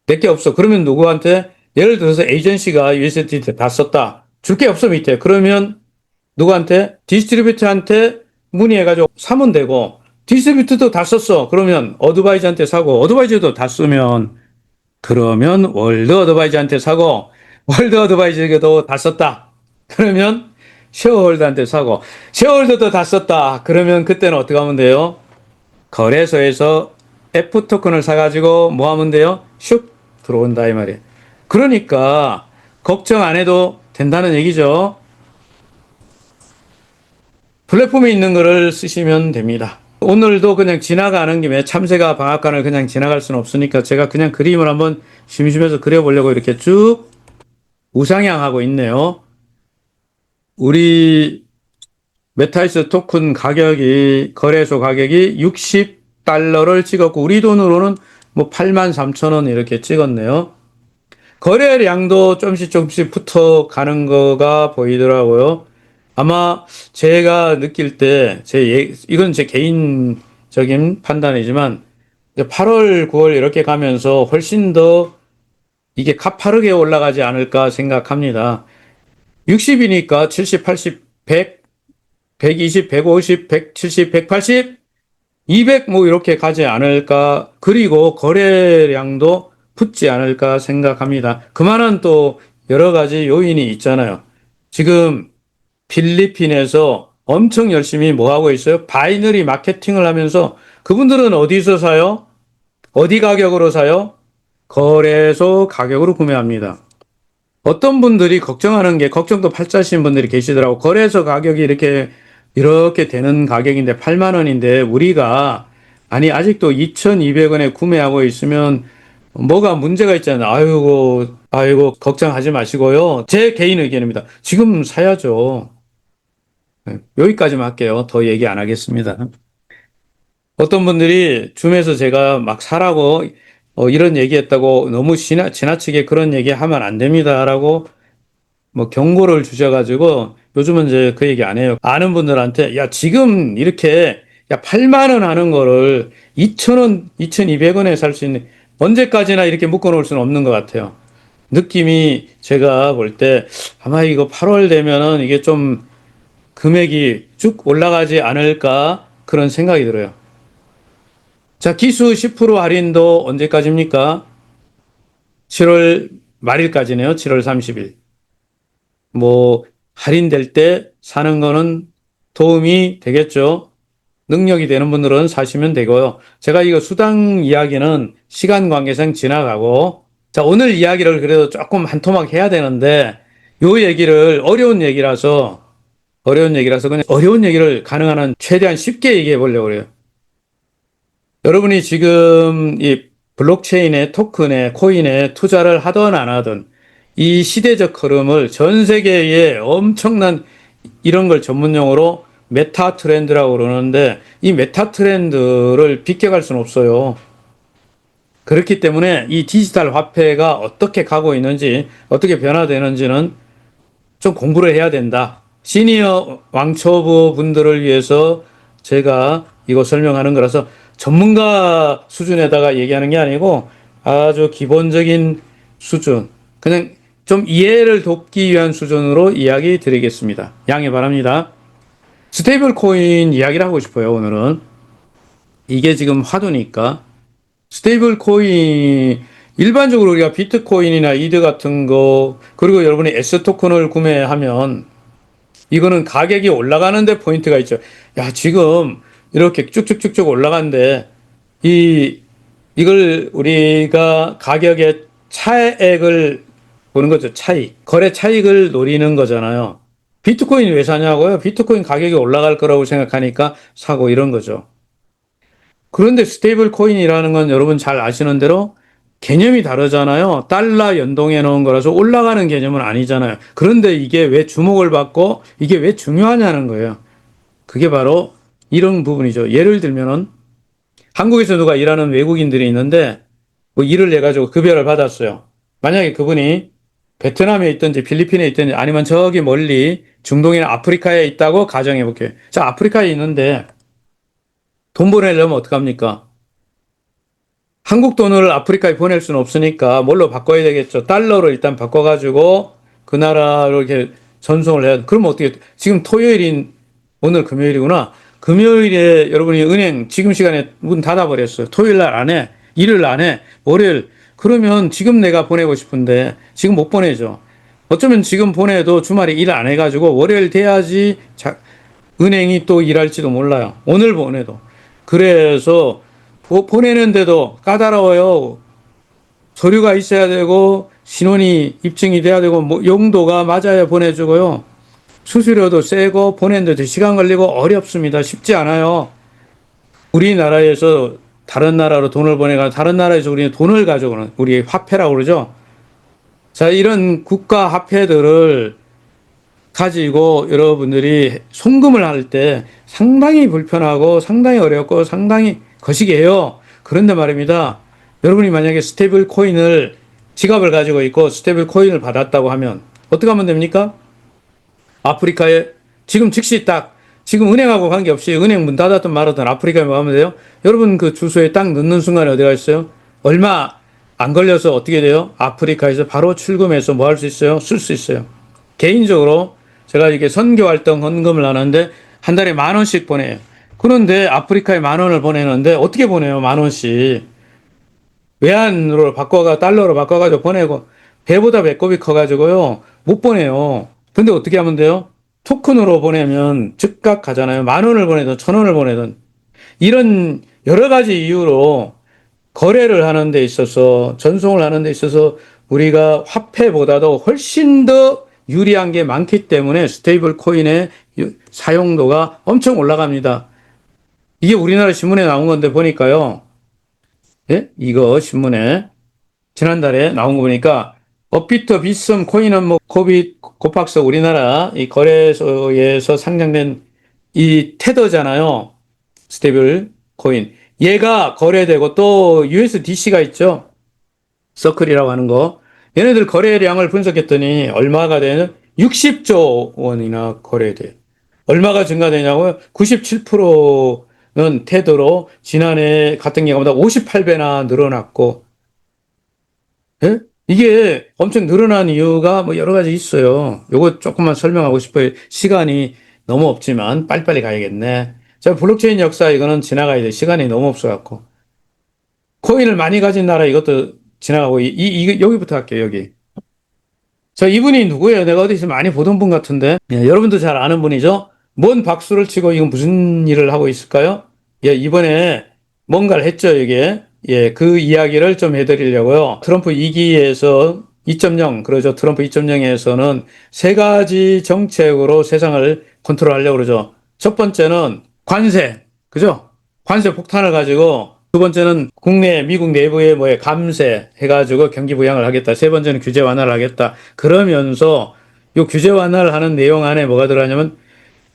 낼 게 없어. 그러면 누구한테? 예를 들어서 에이전시가 USDT 다 썼다. 줄 게 없어, 밑에. 그러면 누구한테? 디스트리뷰터한테 문의해가지고 사면 되고, 디스트리뷰터도 다 썼어. 그러면 어드바이저한테 사고, 어드바이저도 다 쓰면, 그러면 월드 어드바이저한테 사고, 월드 어드바이저도 다 썼다. 그러면 쉐어홀더한테 사고, 쉐어홀더도 다 썼다. 그러면 그때는 어떻게 하면 돼요? 거래소에서 F 토큰을 사가지고 뭐 하면 돼요? 슉 들어온다 이 말이에요. 그러니까 걱정 안 해도 된다는 얘기죠. 플랫폼에 있는 거를 쓰시면 됩니다. 오늘도 그냥 지나가는 김에 참새가 방앗간을 그냥 지나갈 수는 없으니까 제가 그냥 그림을 한번 심심해서 그려보려고 이렇게 쭉 우상향하고 있네요. 우리 메타이스 토큰 가격이, 거래소 가격이 60달러를 찍었고, 우리 돈으로는 뭐 83,000원 이렇게 찍었네요. 거래량도 조금씩 붙어 가는 거가 보이더라고요. 아마 제가 느낄 때, 이건 제 개인적인 판단이지만, 8월, 9월 이렇게 가면서 훨씬 더 이게 가파르게 올라가지 않을까 생각합니다. 60이니까 70, 80, 100, 120, 150, 170, 180, 200 뭐 이렇게 가지 않을까. 그리고 거래량도 붙지 않을까 생각합니다. 그만한 또 여러 가지 요인이 있잖아요. 지금 필리핀에서 엄청 열심히 뭐 하고 있어요? 바이너리 마케팅을 하면서 그분들은 어디서 사요? 어디 가격으로 사요? 거래소 가격으로 구매합니다. 어떤 분들이 걱정하는 게, 걱정도 팔자신 분들이 계시더라고. 거래소 가격이 이렇게 되는 가격인데 8만 원인데 우리가, 아니 아직도 2,200원에 구매하고 있으면 뭐가 문제가 있잖아요. 아이고 걱정하지 마시고요. 제 개인 의견입니다. 지금 사야죠. 네, 여기까지만 할게요. 더 얘기 안 하겠습니다. 어떤 분들이 줌에서 제가 막 사라고 이런 얘기했다고 너무 지나치게 그런 얘기 하면 안 됩니다라고 뭐 경고를 주셔가지고 요즘은 이제 그 얘기 안 해요. 아는 분들한테 야 지금 이렇게 야 8만 원 하는 거를 2,000원, 2,200원에 살 수 있는, 언제까지나 이렇게 묶어놓을 수는 없는 것 같아요. 느낌이 제가 볼 때 아마 이거 8월 되면은 이게 좀 금액이 쭉 올라가지 않을까 그런 생각이 들어요. 자, 기수 10% 할인도 언제까지입니까? 7월 말일까지네요. 7월 30일. 뭐 할인될 때 사는 거는 도움이 되겠죠. 능력이 되는 분들은 사시면 되고요. 제가 이거 수당 이야기는 시간 관계상 지나가고, 자, 오늘 이야기를 그래도 조금 한 토막 해야 되는데, 요 얘기를 어려운 얘기라서 그냥 어려운 얘기를 가능한 한 최대한 쉽게 얘기해 보려고 그래요. 여러분이 지금 이 블록체인에 토큰에 코인에 투자를 하든 안 하든 이 시대적 흐름을 전 세계에 엄청난 이런 걸 전문용어로 메타 트렌드라고 그러는데 이 메타 트렌드를 비껴갈 수는 없어요. 그렇기 때문에 이 디지털 화폐가 어떻게 가고 있는지 어떻게 변화되는지는 좀 공부를 해야 된다. 시니어 왕초보 분들을 위해서 제가 이거 설명하는 거라서 전문가 수준에다가 얘기하는 게 아니고 아주 기본적인 수준, 그냥 좀 이해를 돕기 위한 수준으로 이야기 드리겠습니다. 양해 바랍니다. 스테이블 코인 이야기를 하고 싶어요, 오늘은. 이게 지금 화두니까. 스테이블 코인, 일반적으로 우리가 비트코인이나 이드 같은 거, 그리고 여러분이 S 토큰을 구매하면 이거는 가격이 올라가는데 포인트가 있죠. 야, 지금 이렇게 쭉쭉쭉쭉 올라가는데 이 이걸 우리가 가격의 차액을 보는 거죠. 차익. 거래 차익을 노리는 거잖아요. 비트코인 왜 사냐고요? 비트코인 가격이 올라갈 거라고 생각하니까 사고 이런 거죠. 그런데 스테이블 코인이라는 건 여러분 잘 아시는 대로 개념이 다르잖아요. 달러 연동해 놓은 거라서 올라가는 개념은 아니잖아요. 그런데 이게 왜 주목을 받고 이게 왜 중요하냐는 거예요. 그게 바로 이런 부분이죠. 예를 들면은 한국에서 누가 일하는 외국인들이 있는데 뭐 일을 해가지고 급여를 받았어요. 만약에 그분이 베트남에 있든지 필리핀에 있든지 아니면 저기 멀리 중동이나 아프리카에 있다고 가정해 볼게요. 자, 아프리카에 있는데 돈 보내려면 어떡합니까? 한국 돈을 아프리카에 보낼 수는 없으니까 뭘로 바꿔야 되겠죠. 달러로 일단 바꿔가지고 그 나라로 이렇게 전송을 해야 돼. 그러면 어떻게, 지금 토요일인, 오늘 금요일이구나. 금요일에 여러분이 은행 지금 시간에 문 닫아버렸어요. 토요일 날 안 해. 일요일 안 해. 월요일. 그러면 지금 내가 보내고 싶은데 지금 못 보내죠. 어쩌면 지금 보내도 주말에 일 안 해가지고 월요일 돼야지 은행이 또 일할지도 몰라요. 오늘 보내도. 그래서 보내는데도 까다로워요. 서류가 있어야 되고 신원이 입증이 돼야 되고 뭐 용도가 맞아야 보내주고요. 수수료도 세고 보내는데도 시간 걸리고 어렵습니다. 쉽지 않아요. 우리나라에서 다른 나라로 돈을 보내가 다른 나라에서 우리는 돈을 가져오는 우리 화폐라고 그러죠. 자, 이런 국가 화폐들을 가지고 여러분들이 송금을 할 때 상당히 불편하고 상당히 어렵고 상당히 거시기해요. 그런데 말입니다. 여러분이 만약에 스테이블 코인을 지갑을 가지고 있고 스테이블 코인을 받았다고 하면 어떻게 하면 됩니까? 아프리카에 지금 즉시 딱 지금 은행하고 관계없이 은행 문 닫았든 말았든 아프리카에 뭐 하면 돼요? 여러분 그 주소에 딱 넣는 순간에 어디가 있어요? 얼마 안 걸려서 어떻게 돼요? 아프리카에서 바로 출금해서 뭐 할 수 있어요? 쓸 수 있어요. 개인적으로 제가 이렇게 선교 활동 헌금을 하는데 한 달에 10,000원씩 보내요. 그런데 아프리카에 10,000원을 보내는데 어떻게 보내요? 10,000원씩. 외환으로 바꿔가 달러로 바꿔가지고 보내고 배보다 배꼽이 커가지고요 못 보내요. 근데 어떻게 하면 돼요? 토큰으로 보내면 즉각 가잖아요. 10,000원을 보내든 1,000원을 보내든 이런 여러 가지 이유로 거래를 하는 데 있어서 전송을 하는 데 있어서 우리가 화폐보다도 훨씬 더 유리한 게 많기 때문에 스테이블 코인의 사용도가 엄청 올라갑니다. 이게 우리나라 신문에 나온 건데 보니까요. 예? 이거 신문에 지난달에 나온 거 보니까 업비트, 비썸, 코인은 뭐 코빗, 코팍스 우리나라 이 거래소에서 상장된 이 테더잖아요. 스테이블 코인. 얘가 거래되고 또 USDC가 있죠. 서클이라고 하는 거. 얘네들 거래량을 분석했더니 얼마가 되는 60조 원이나 거래돼. 얼마가 증가되냐고요? 97%는 테더로 지난해 같은 경우보다 58배나 늘어났고, 예? 이게 엄청 늘어난 이유가 뭐 여러 가지 있어요. 요거 조금만 설명하고 싶어요. 시간이 너무 없지만 빨리빨리 가야겠네. 자, 블록체인 역사 이거는 지나가야 돼. 시간이 너무 없어갖고. 코인을 많이 가진 나라 이것도 지나가고, 여기부터 할게요, 여기. 자, 이분이 누구예요? 내가 어디서 많이 보던 분 같은데. 예, 여러분도 잘 아는 분이죠? 뭔 박수를 치고 이건 무슨 일을 하고 있을까요? 예, 이번에 뭔가를 했죠, 이게. 예, 그 이야기를 좀 해드리려고요. 트럼프 2기에서 2.0, 그러죠. 트럼프 2.0에서는 세 가지 정책으로 세상을 컨트롤하려고 그러죠. 첫 번째는 관세, 그죠? 관세 폭탄을 가지고 두 번째는 국내 미국 내부의 뭐에 감세 해가지고 경기 부양을 하겠다. 세 번째는 규제 완화를 하겠다. 그러면서 이 규제 완화를 하는 내용 안에 뭐가 들어가냐면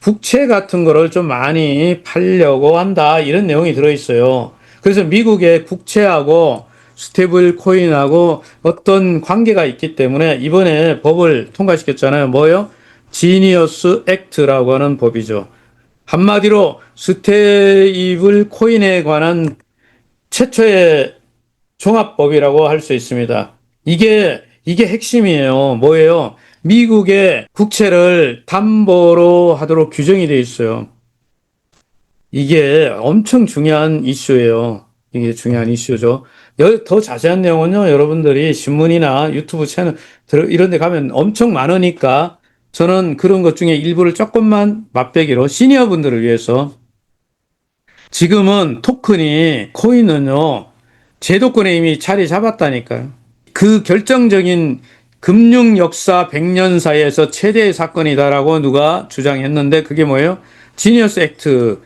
국채 같은 거를 좀 많이 팔려고 한다. 이런 내용이 들어있어요. 그래서 미국의 국채하고 스테이블 코인하고 어떤 관계가 있기 때문에 이번에 법을 통과시켰잖아요. 뭐요? 지니어스 액트라고 하는 법이죠. 한마디로 스테이블 코인에 관한 최초의 종합법이라고 할 수 있습니다. 이게 핵심이에요. 뭐예요? 미국의 국채를 담보로 하도록 규정이 되어 있어요. 이게 엄청 중요한 이슈예요. 이게 중요한 이슈죠. 더 자세한 내용은요, 여러분들이 신문이나 유튜브 채널 이런 데 가면 엄청 많으니까 저는 그런 것 중에 일부를 조금만 맛배기로 시니어 분들을 위해서 지금은 토큰이 코인은요, 제도권에 이미 자리 잡았다니까요. 그 결정적인 금융 역사 100년 사이에서 최대의 사건이다라고 누가 주장했는데 그게 뭐예요? 지니어스 액트,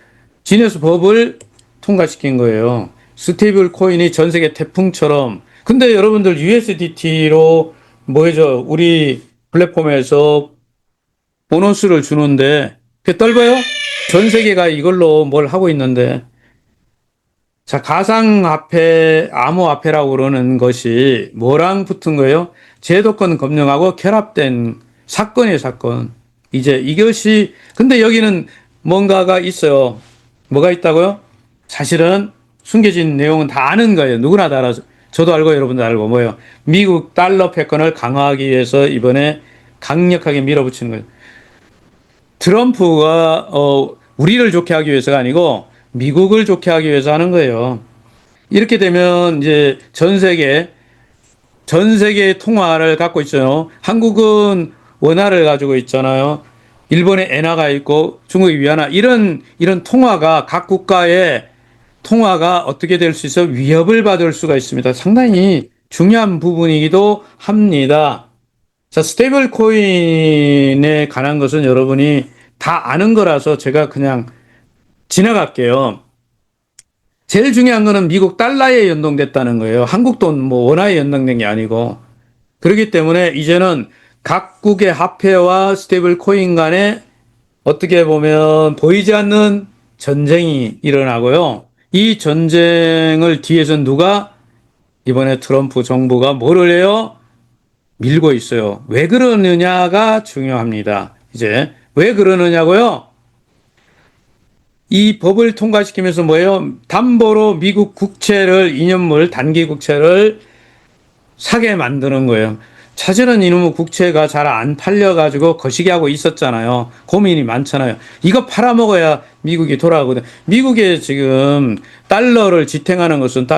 지니어스 법을 통과시킨 거예요. 스테이블 코인이 전 세계 태풍처럼. 근데 여러분들 USDT로 뭐죠? 우리 플랫폼에서 보너스를 주는데 그게 떨어요? 전 세계가 이걸로 뭘 하고 있는데 자, 가상화폐, 암호화폐라고 그러는 것이 뭐랑 붙은 거예요? 제도권 검증하고 결합된 사건이에요, 사건. 이제 이것이, 근데 여기는 뭔가가 있어요. 뭐가 있다고요? 사실은 숨겨진 내용은 다 아는 거예요. 누구나 다 알아서. 저도 알고 여러분도 알고 뭐예요? 미국 달러 패권을 강화하기 위해서 이번에 강력하게 밀어붙이는 거예요. 트럼프가, 우리를 좋게 하기 위해서가 아니고 미국을 좋게 하기 위해서 하는 거예요. 이렇게 되면 이제 전 세계 통화를 갖고 있잖아요. 한국은 원화를 가지고 있잖아요. 일본에 엔화가 있고 중국이 위안화 이런 통화가 각 국가의 통화가 어떻게 될 수 있어 위협을 받을 수가 있습니다. 상당히 중요한 부분이기도 합니다. 자, 스테이블 코인에 관한 것은 여러분이 다 아는 거라서 제가 그냥 지나갈게요. 제일 중요한 거는 미국 달러에 연동됐다는 거예요. 한국 돈 뭐 원화에 연동된 게 아니고. 그렇기 때문에 이제는 각국의 화폐와 스테이블 코인 간에 어떻게 보면 보이지 않는 전쟁이 일어나고요. 이 전쟁을 뒤에서 누가 이번에 트럼프 정부가 뭐를 해요? 밀고 있어요. 왜 그러느냐가 중요합니다. 이제 왜 그러느냐고요? 이 법을 통과시키면서 뭐예요? 담보로 미국 국채를, 이념물 단기 국채를 사게 만드는 거예요. 사실은 이놈의 국채가 잘 안 팔려가지고 거시기하고 있었잖아요. 고민이 많잖아요. 이거 팔아먹어야 미국이 돌아가거든. 미국에 지금 달러를 지탱하는 것은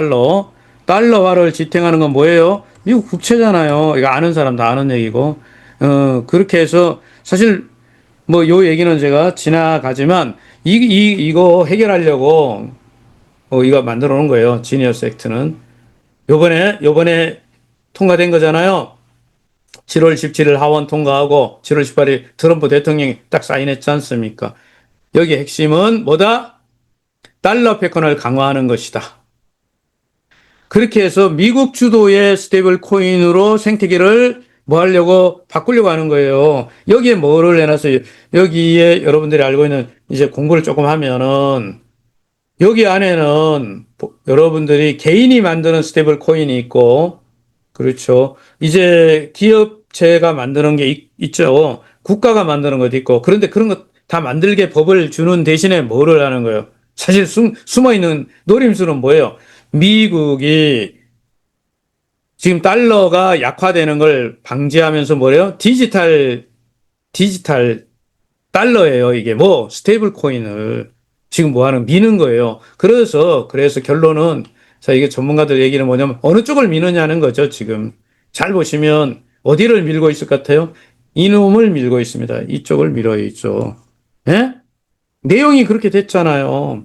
달러화를 지탱하는 건 뭐예요? 미국 국채잖아요. 이거 아는 사람 다 아는 얘기고. 그렇게 해서 사실 뭐 요 얘기는 제가 지나가지만 이거 해결하려고 이거 만들어 놓은 거예요. 지니어스 액트는. 요번에 통과된 거잖아요. 7월 17일 하원 통과하고 7월 18일 트럼프 대통령이 딱 사인했지 않습니까? 여기 핵심은 뭐다? 달러 패권을 강화하는 것이다. 그렇게 해서 미국 주도의 스테이블 코인으로 생태계를 뭐 하려고 바꾸려고 하는 거예요. 여기에 뭐를 해놨어요? 여기에 여러분들이 알고 있는 이제 공부를 조금 하면은 여기 안에는 여러분들이 개인이 만드는 스테이블 코인이 있고 그렇죠. 이제 기업체가 만드는 게 있죠. 국가가 만드는 것도 있고. 그런데 그런 것 다 만들게 법을 주는 대신에 뭐를 하는 거예요? 사실 숨어 있는 노림수는 뭐예요? 미국이 지금 달러가 약화되는 걸 방지하면서 뭐래요? 디지털 달러예요. 이게 뭐 스테이블 코인을 지금 뭐 하는 미는 거예요. 그래서 결론은 자 이게 전문가들 얘기는 뭐냐면 어느 쪽을 미느냐는 거죠. 지금 잘 보시면 어디를 밀고 있을 것 같아요? 이놈을 밀고 있습니다. 이쪽을 밀어 있죠. 예? 내용이 그렇게 됐잖아요.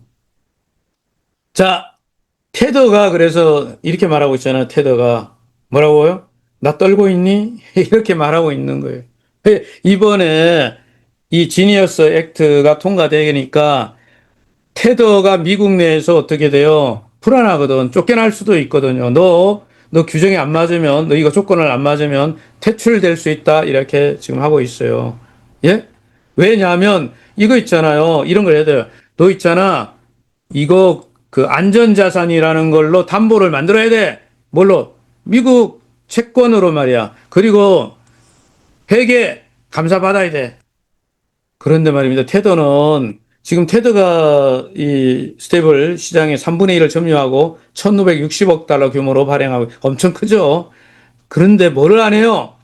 자, 테더가 그래서 이렇게 말하고 있잖아요. 테더가 뭐라고요? 나 떨고 있니? 이렇게 말하고 있는 거예요. 이번에 이 지니어스 액트가 통과되니까 테더가 미국 내에서 어떻게 돼요? 불안하거든. 쫓겨날 수도 있거든요. 너 규정이 안 맞으면, 너 이거 조건을 안 맞으면 퇴출될 수 있다. 이렇게 지금 하고 있어요. 예? 왜냐하면 이거 있잖아요. 이런 걸 해야 돼요. 너 있잖아. 이거 그 안전자산이라는 걸로 담보를 만들어야 돼. 뭘로? 미국 채권으로 말이야. 그리고 회계 감사받아야 돼. 그런데 말입니다. 테더는 지금 테더가 이 스테이블 시장의 3분의 1을 점유하고 1,560억 달러 규모로 발행하고 엄청 크죠. 그런데 뭐를 안 해요?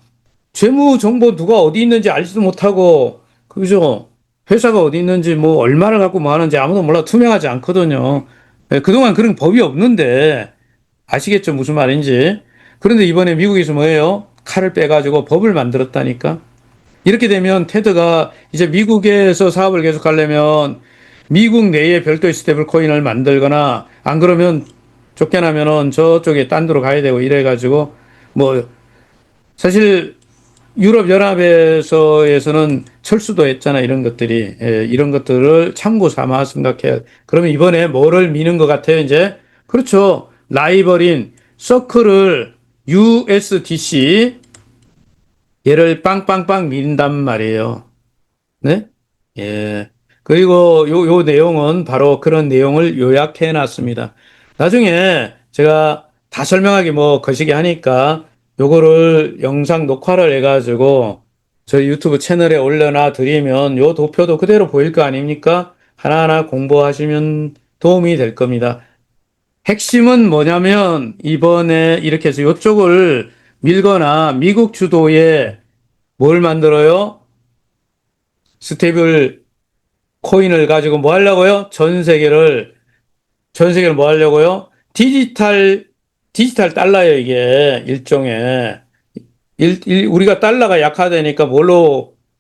재무 정보 누가 어디 있는지 알지도 못하고 그죠? 회사가 어디 있는지 뭐 얼마를 갖고 뭐 하는지 아무도 몰라 투명하지 않거든요. 예, 그동안 그런 법이 없는데 아시겠죠? 무슨 말인지. 그런데 이번에 미국에서 뭐예요? 칼을 빼가지고 법을 만들었다니까. 이렇게 되면 테드가 이제 미국에서 사업을 계속하려면 미국 내에 별도의 스테이블 코인을 만들거나 안 그러면 쫓겨나면은 저쪽에 딴 데로 가야 되고 이래가지고 뭐 사실 유럽 연합에서는 철수도 했잖아 이런 것들이. 예, 이런 것들을 참고 삼아 생각해야. 그러면 이번에 뭐를 미는 것 같아요 이제. 그렇죠. 라이벌인 서클을 USDC 얘를 빵빵빵 민단 말이에요. 네? 예. 그리고 요 내용은 바로 그런 내용을 요약해 놨습니다. 나중에 제가 다 설명하기 뭐 거시기 하니까 요거를 영상 녹화를 해가지고 저희 유튜브 채널에 올려놔 드리면 요 도표도 그대로 보일 거 아닙니까? 하나하나 공부하시면 도움이 될 겁니다. 핵심은 뭐냐면 이번에 이렇게 해서 요쪽을 밀거나 미국 주도의 뭘 만들어요? 스테이블 코인을 가지고 뭐 하려고요? 전 세계를 뭐 하려고요? 디지털 달러예요, 이게. 일종의. 우리가 달러가 약화되니까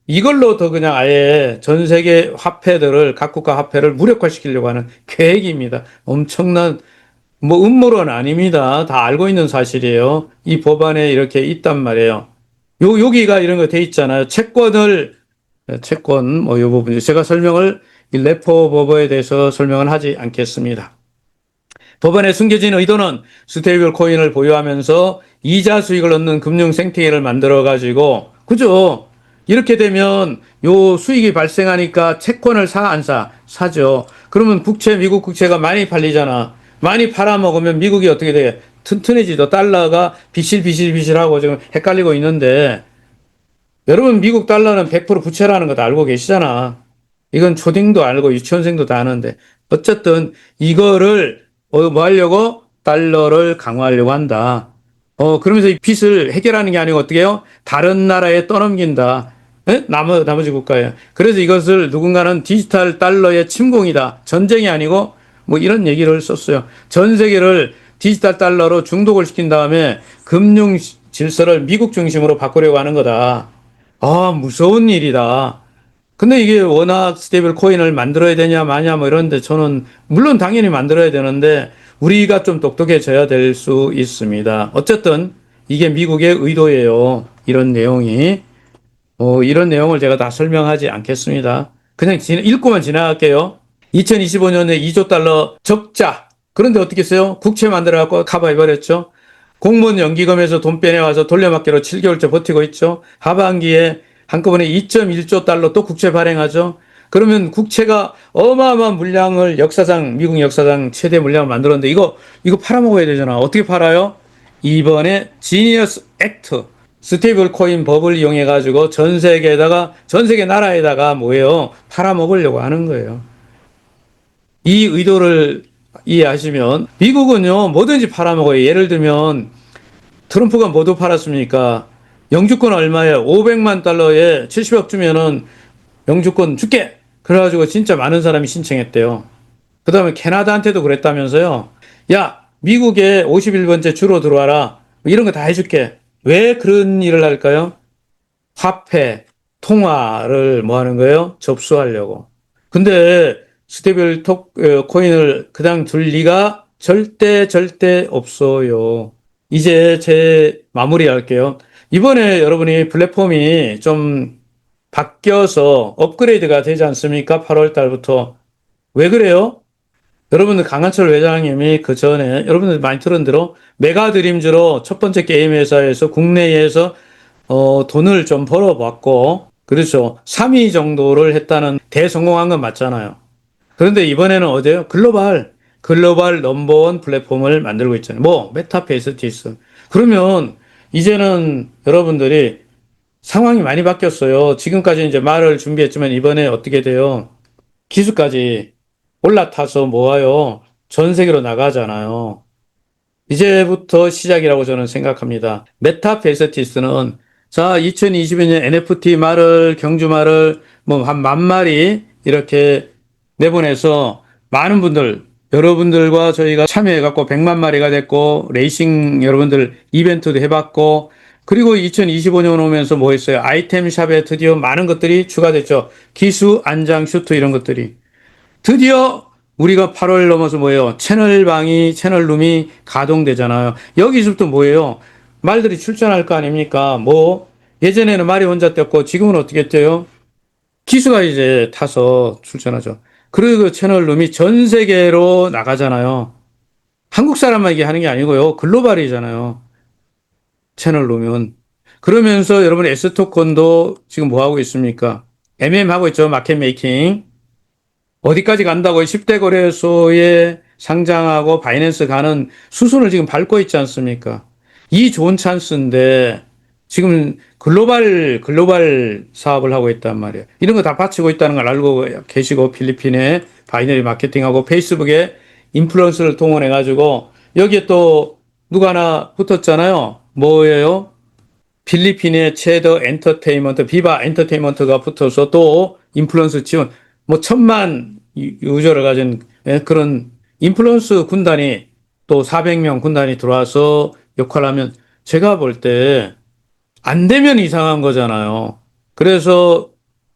이걸로 더 그냥 아예 전 세계 화폐들을, 각국가 화폐를 무력화시키려고 하는 계획입니다. 엄청난, 뭐 음모론 아닙니다. 다 알고 있는 사실이에요. 이 법안에 이렇게 있단 말이에요. 여기가 이런 거 돼 있잖아요. 채권, 뭐, 이 부분. 제가 이 레포 법에 대해서 설명은 하지 않겠습니다. 법안에 숨겨진 의도는 스테이블 코인을 보유하면서 이자 수익을 얻는 금융 생태계를 만들어 가지고, 그죠? 이렇게 되면 요 수익이 발생하니까 채권을 안 사? 사죠. 그러면 미국 국채가 많이 팔리잖아. 많이 팔아먹으면 미국이 어떻게 돼? 튼튼해지죠. 달러가 비실비실비실하고 지금 헷갈리고 있는데, 여러분, 미국 달러는 100% 부채라는 거 다 알고 계시잖아. 이건 초딩도 알고 유치원생도 다 아는데. 어쨌든 이거를 뭐 하려고? 달러를 강화하려고 한다. 그러면서 이 빚을 해결하는 게 아니고 어떻게 해요? 다른 나라에 떠넘긴다. 에? 나머지 국가에. 그래서 이것을 누군가는 디지털 달러의 침공이다. 전쟁이 아니고 뭐 이런 얘기를 썼어요. 전 세계를 디지털 달러로 중독을 시킨 다음에 금융 질서를 미국 중심으로 바꾸려고 하는 거다. 아, 무서운 일이다. 근데 이게 워낙 스테이블 코인을 만들어야 되냐 마냐 뭐 이런데 저는 물론 당연히 만들어야 되는데 우리가 좀 똑똑해져야 될 수 있습니다. 어쨌든 이게 미국의 의도예요. 이런 내용이. 이런 내용을 제가 다 설명하지 않겠습니다. 그냥 읽고만 지나갈게요. 2025년에 2조 달러 적자. 그런데 어떻게 했어요? 국채 만들어갖고 커버해버렸죠. 공무원 연기금에서 돈 빼내와서 돌려막기로 7개월째 버티고 있죠. 하반기에 한꺼번에 2.1조 달러 또 국채 발행하죠. 그러면 국채가 어마어마한 물량을 미국 역사상 최대 물량을 만들었는데 이거 팔아먹어야 되잖아. 어떻게 팔아요? 이번에 지니어스 액트, 스테이블 코인 법을 이용해가지고 전 세계 나라에다가 뭐예요? 팔아먹으려고 하는 거예요. 이 의도를 이해하시면 미국은요, 뭐든지 팔아먹어요. 예를 들면 트럼프가 뭐도 팔았습니까? 영주권 얼마에 500만 달러에 70억 주면은 영주권 줄게. 그래가지고 진짜 많은 사람이 신청했대요. 그 다음에 캐나다한테도 그랬다면서요. 야, 미국에 51번째 주로 들어와라. 이런 거 다 해줄게. 왜 그런 일을 할까요? 화폐, 통화를 뭐 하는 거예요? 접수하려고. 근데 스테이블 코인을 그냥 둘 리가 절대 없어요. 이제 제 마무리할게요. 이번에 여러분이 플랫폼이 좀 바뀌어서 업그레이드가 되지 않습니까? 8월 달부터. 왜 그래요? 여러분들 강한철 회장님이 그 전에 여러분들 많이 들은 대로 메가드림즈로 첫 번째 게임 회사에서 국내에서 돈을 좀 벌어봤고, 그렇죠. 3위 정도를 했다는 대성공한 건 맞잖아요. 그런데 이번에는 어디요? 글로벌 넘버원 플랫폼을 만들고 있잖아요. 뭐, 메타페이스티스. 그러면 이제는 여러분들이 상황이 많이 바뀌었어요. 지금까지 이제 말을 준비했지만 이번에 어떻게 돼요? 기수까지 올라타서 모아요. 전 세계로 나가잖아요. 이제부터 시작이라고 저는 생각합니다. 메타페이스티스는 자, 2022년 NFT 말을 경주 말을 뭐 한 10,000마리 이렇게 내보내서 많은 분들 여러분들과 저희가 참여해 갖고 100만 마리가 됐고 레이싱 여러분들 이벤트도 해봤고 그리고 2025년 오면서 뭐 했어요? 아이템샵에 드디어 많은 것들이 추가됐죠. 기수, 안장, 슈트 이런 것들이. 드디어 우리가 8월 넘어서 뭐예요? 채널룸이 가동되잖아요. 여기서부터 뭐예요? 말들이 출전할 거 아닙니까? 뭐, 예전에는 말이 혼자 뛰었고, 지금은 어떻게 뛰어요? 기수가 이제 타서 출전하죠. 그리고 채널룸이 전 세계로 나가잖아요. 한국 사람에게 하는 게 아니고요. 글로벌이잖아요. 채널룸은. 그러면서 여러분 S토큰도 지금 뭐 하고 있습니까? 하고 있죠. 마켓 메이킹. 어디까지 간다고 10대 거래소에 상장하고 바이낸스 가는 수순을 지금 밟고 있지 않습니까? 이 좋은 찬스인데 지금 글로벌 사업을 하고 있단 말이에요. 이런 거 다 바치고 있다는 걸 알고 계시고 필리핀에 바이너리 마케팅하고 페이스북에 인플루언서를 동원해 가지고 여기에 또 누가 하나 붙었잖아요. 뭐예요? 필리핀의 체더 엔터테인먼트, 비바 엔터테인먼트가 붙어서 또 인플루언스 지원, 뭐 1,000만 유저를 가진 그런 인플루언스 군단이 또 400명 군단이 들어와서 역할을 하면 제가 볼 때 안 되면 이상한 거잖아요. 그래서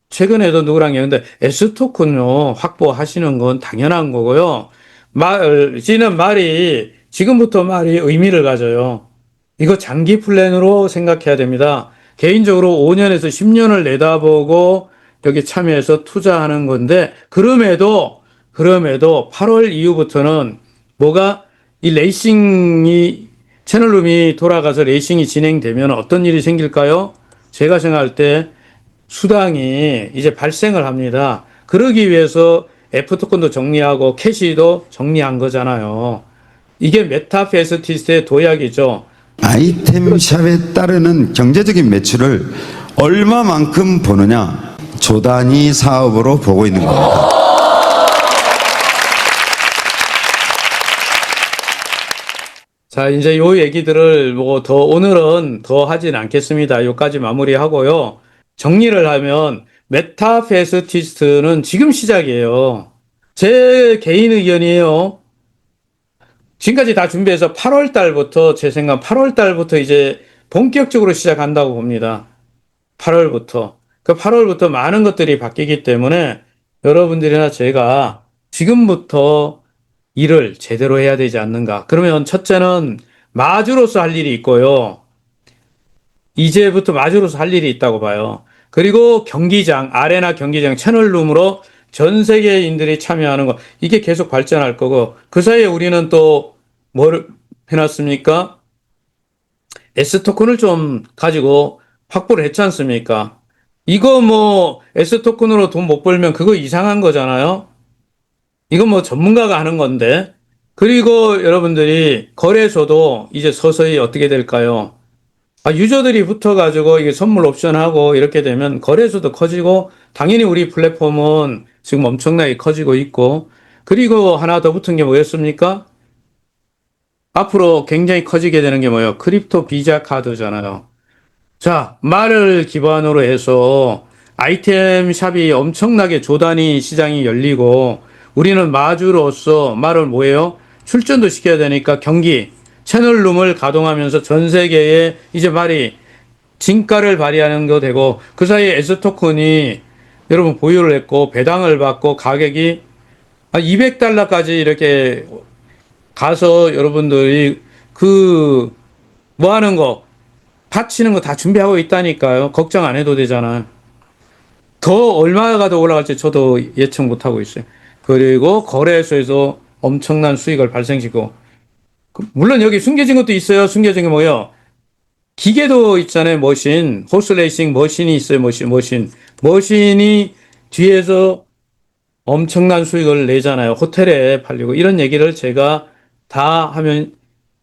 최근에도 누구랑 얘기했는데 S토큰요 확보하시는 건 당연한 거고요. 지는 말이 지금부터 말이 의미를 가져요. 이거 장기 플랜으로 생각해야 됩니다. 개인적으로 5년에서 10년을 내다보고 여기 참여해서 투자하는 건데 그럼에도 8월 이후부터는 뭐가 이 레이싱이 채널룸이 돌아가서 레이싱이 진행되면 어떤 일이 생길까요? 제가 생각할 때 수당이 이제 발생을 합니다. 그러기 위해서 F토큰도 정리하고 캐시도 정리한 거잖아요. 이게 메타페이스티스트의 도약이죠. 아이템샵에 따르는 경제적인 매출을 얼마만큼 보느냐 조단위 사업으로 보고 있는 겁니다. 자, 이제 요 얘기들을 뭐 오늘은 더 하진 않겠습니다. 요까지 마무리하고요. 정리를 하면 메타페이스티스트는 지금 시작이에요. 제 개인 의견이에요. 지금까지 다 준비해서 8월 달부터 제 생각 8월 달부터 이제 본격적으로 시작한다고 봅니다. 8월부터. 그 8월부터 많은 것들이 바뀌기 때문에 여러분들이나 제가 지금부터 일을 제대로 해야 되지 않는가. 그러면 첫째는 마주로서 할 일이 있고요. 이제부터 마주로서 할 일이 있다고 봐요. 그리고 경기장, 아레나 경기장 채널룸으로 전 세계인들이 참여하는 거, 이게 계속 발전할 거고, 그 사이에 우리는 또 뭘 해놨습니까? S토큰을 좀 가지고 확보를 했지 않습니까? 이거 뭐 S토큰으로 돈 못 벌면 그거 이상한 거잖아요? 이건 뭐 전문가가 하는 건데. 그리고 여러분들이 거래소도 이제 서서히 어떻게 될까요? 유저들이 붙어가지고 이게 선물 옵션하고 이렇게 되면 거래소도 커지고 당연히 우리 플랫폼은 지금 엄청나게 커지고 있고 그리고 하나 더 붙은 게 뭐였습니까? 앞으로 굉장히 커지게 되는 게 뭐예요? 크립토 비자 카드잖아요. 자, 말을 기반으로 해서 아이템 샵이 엄청나게 조단위 시장이 열리고 우리는 마주로서 말을 뭐예요? 출전도 시켜야 되니까 경기, 채널룸을 가동하면서 전 세계에 이제 말이 진가를 발휘하는 거 되고 그 사이에 S토큰이 여러분 보유를 했고 배당을 받고 가격이 200달러까지 이렇게 가서 여러분들이 그 뭐 하는 거 바치는 거 다 준비하고 있다니까요. 걱정 안 해도 되잖아요. 더 얼마가 더 올라갈지 저도 예측 못 하고 있어요. 그리고 거래소에서 엄청난 수익을 발생시키고 물론 여기 숨겨진 것도 있어요. 숨겨진 게 뭐예요? 기계도 있잖아요. 머신, 호스레이싱 머신이 있어요. 머신이 뒤에서 엄청난 수익을 내잖아요. 호텔에 팔리고 이런 얘기를 제가 다 하면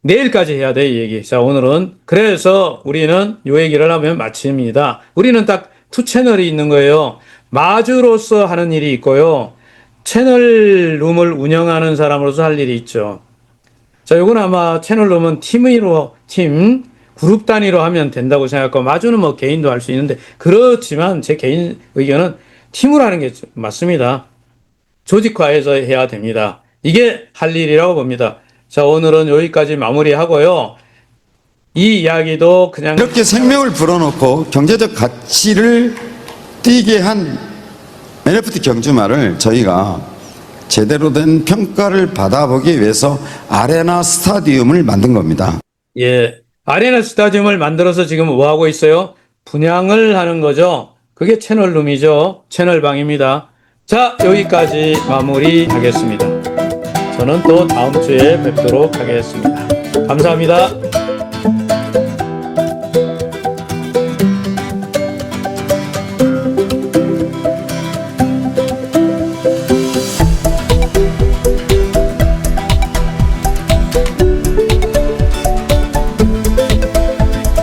내일까지 해야 돼, 이 얘기. 자, 오늘은 그래서 우리는 이 얘기를 하면 마칩니다. 우리는 딱 투 채널이 있는 거예요. 마주로서 하는 일이 있고요. 채널룸을 운영하는 사람으로서 할 일이 있죠. 자, 요건 아마 채널룸은 팀, 그룹 단위로 하면 된다고 생각하고, 마주는 뭐 개인도 할 수 있는데, 그렇지만 제 개인 의견은 팀으로 하는 게 맞습니다. 조직화해서 해야 됩니다. 이게 할 일이라고 봅니다. 자, 오늘은 여기까지 마무리하고요. 이 이야기도 그냥 이렇게 생명을 불어넣고 경제적 가치를 띄게 한 NFT 경주마를 저희가 제대로 된 평가를 받아보기 위해서 아레나 스타디움을 만든 겁니다. 예, 아레나 스타디움을 만들어서 지금 뭐 하고 있어요? 분양을 하는 거죠. 그게 채널룸이죠. 채널방입니다. 자, 여기까지 마무리하겠습니다. 저는 또 다음 주에 뵙도록 하겠습니다. 감사합니다.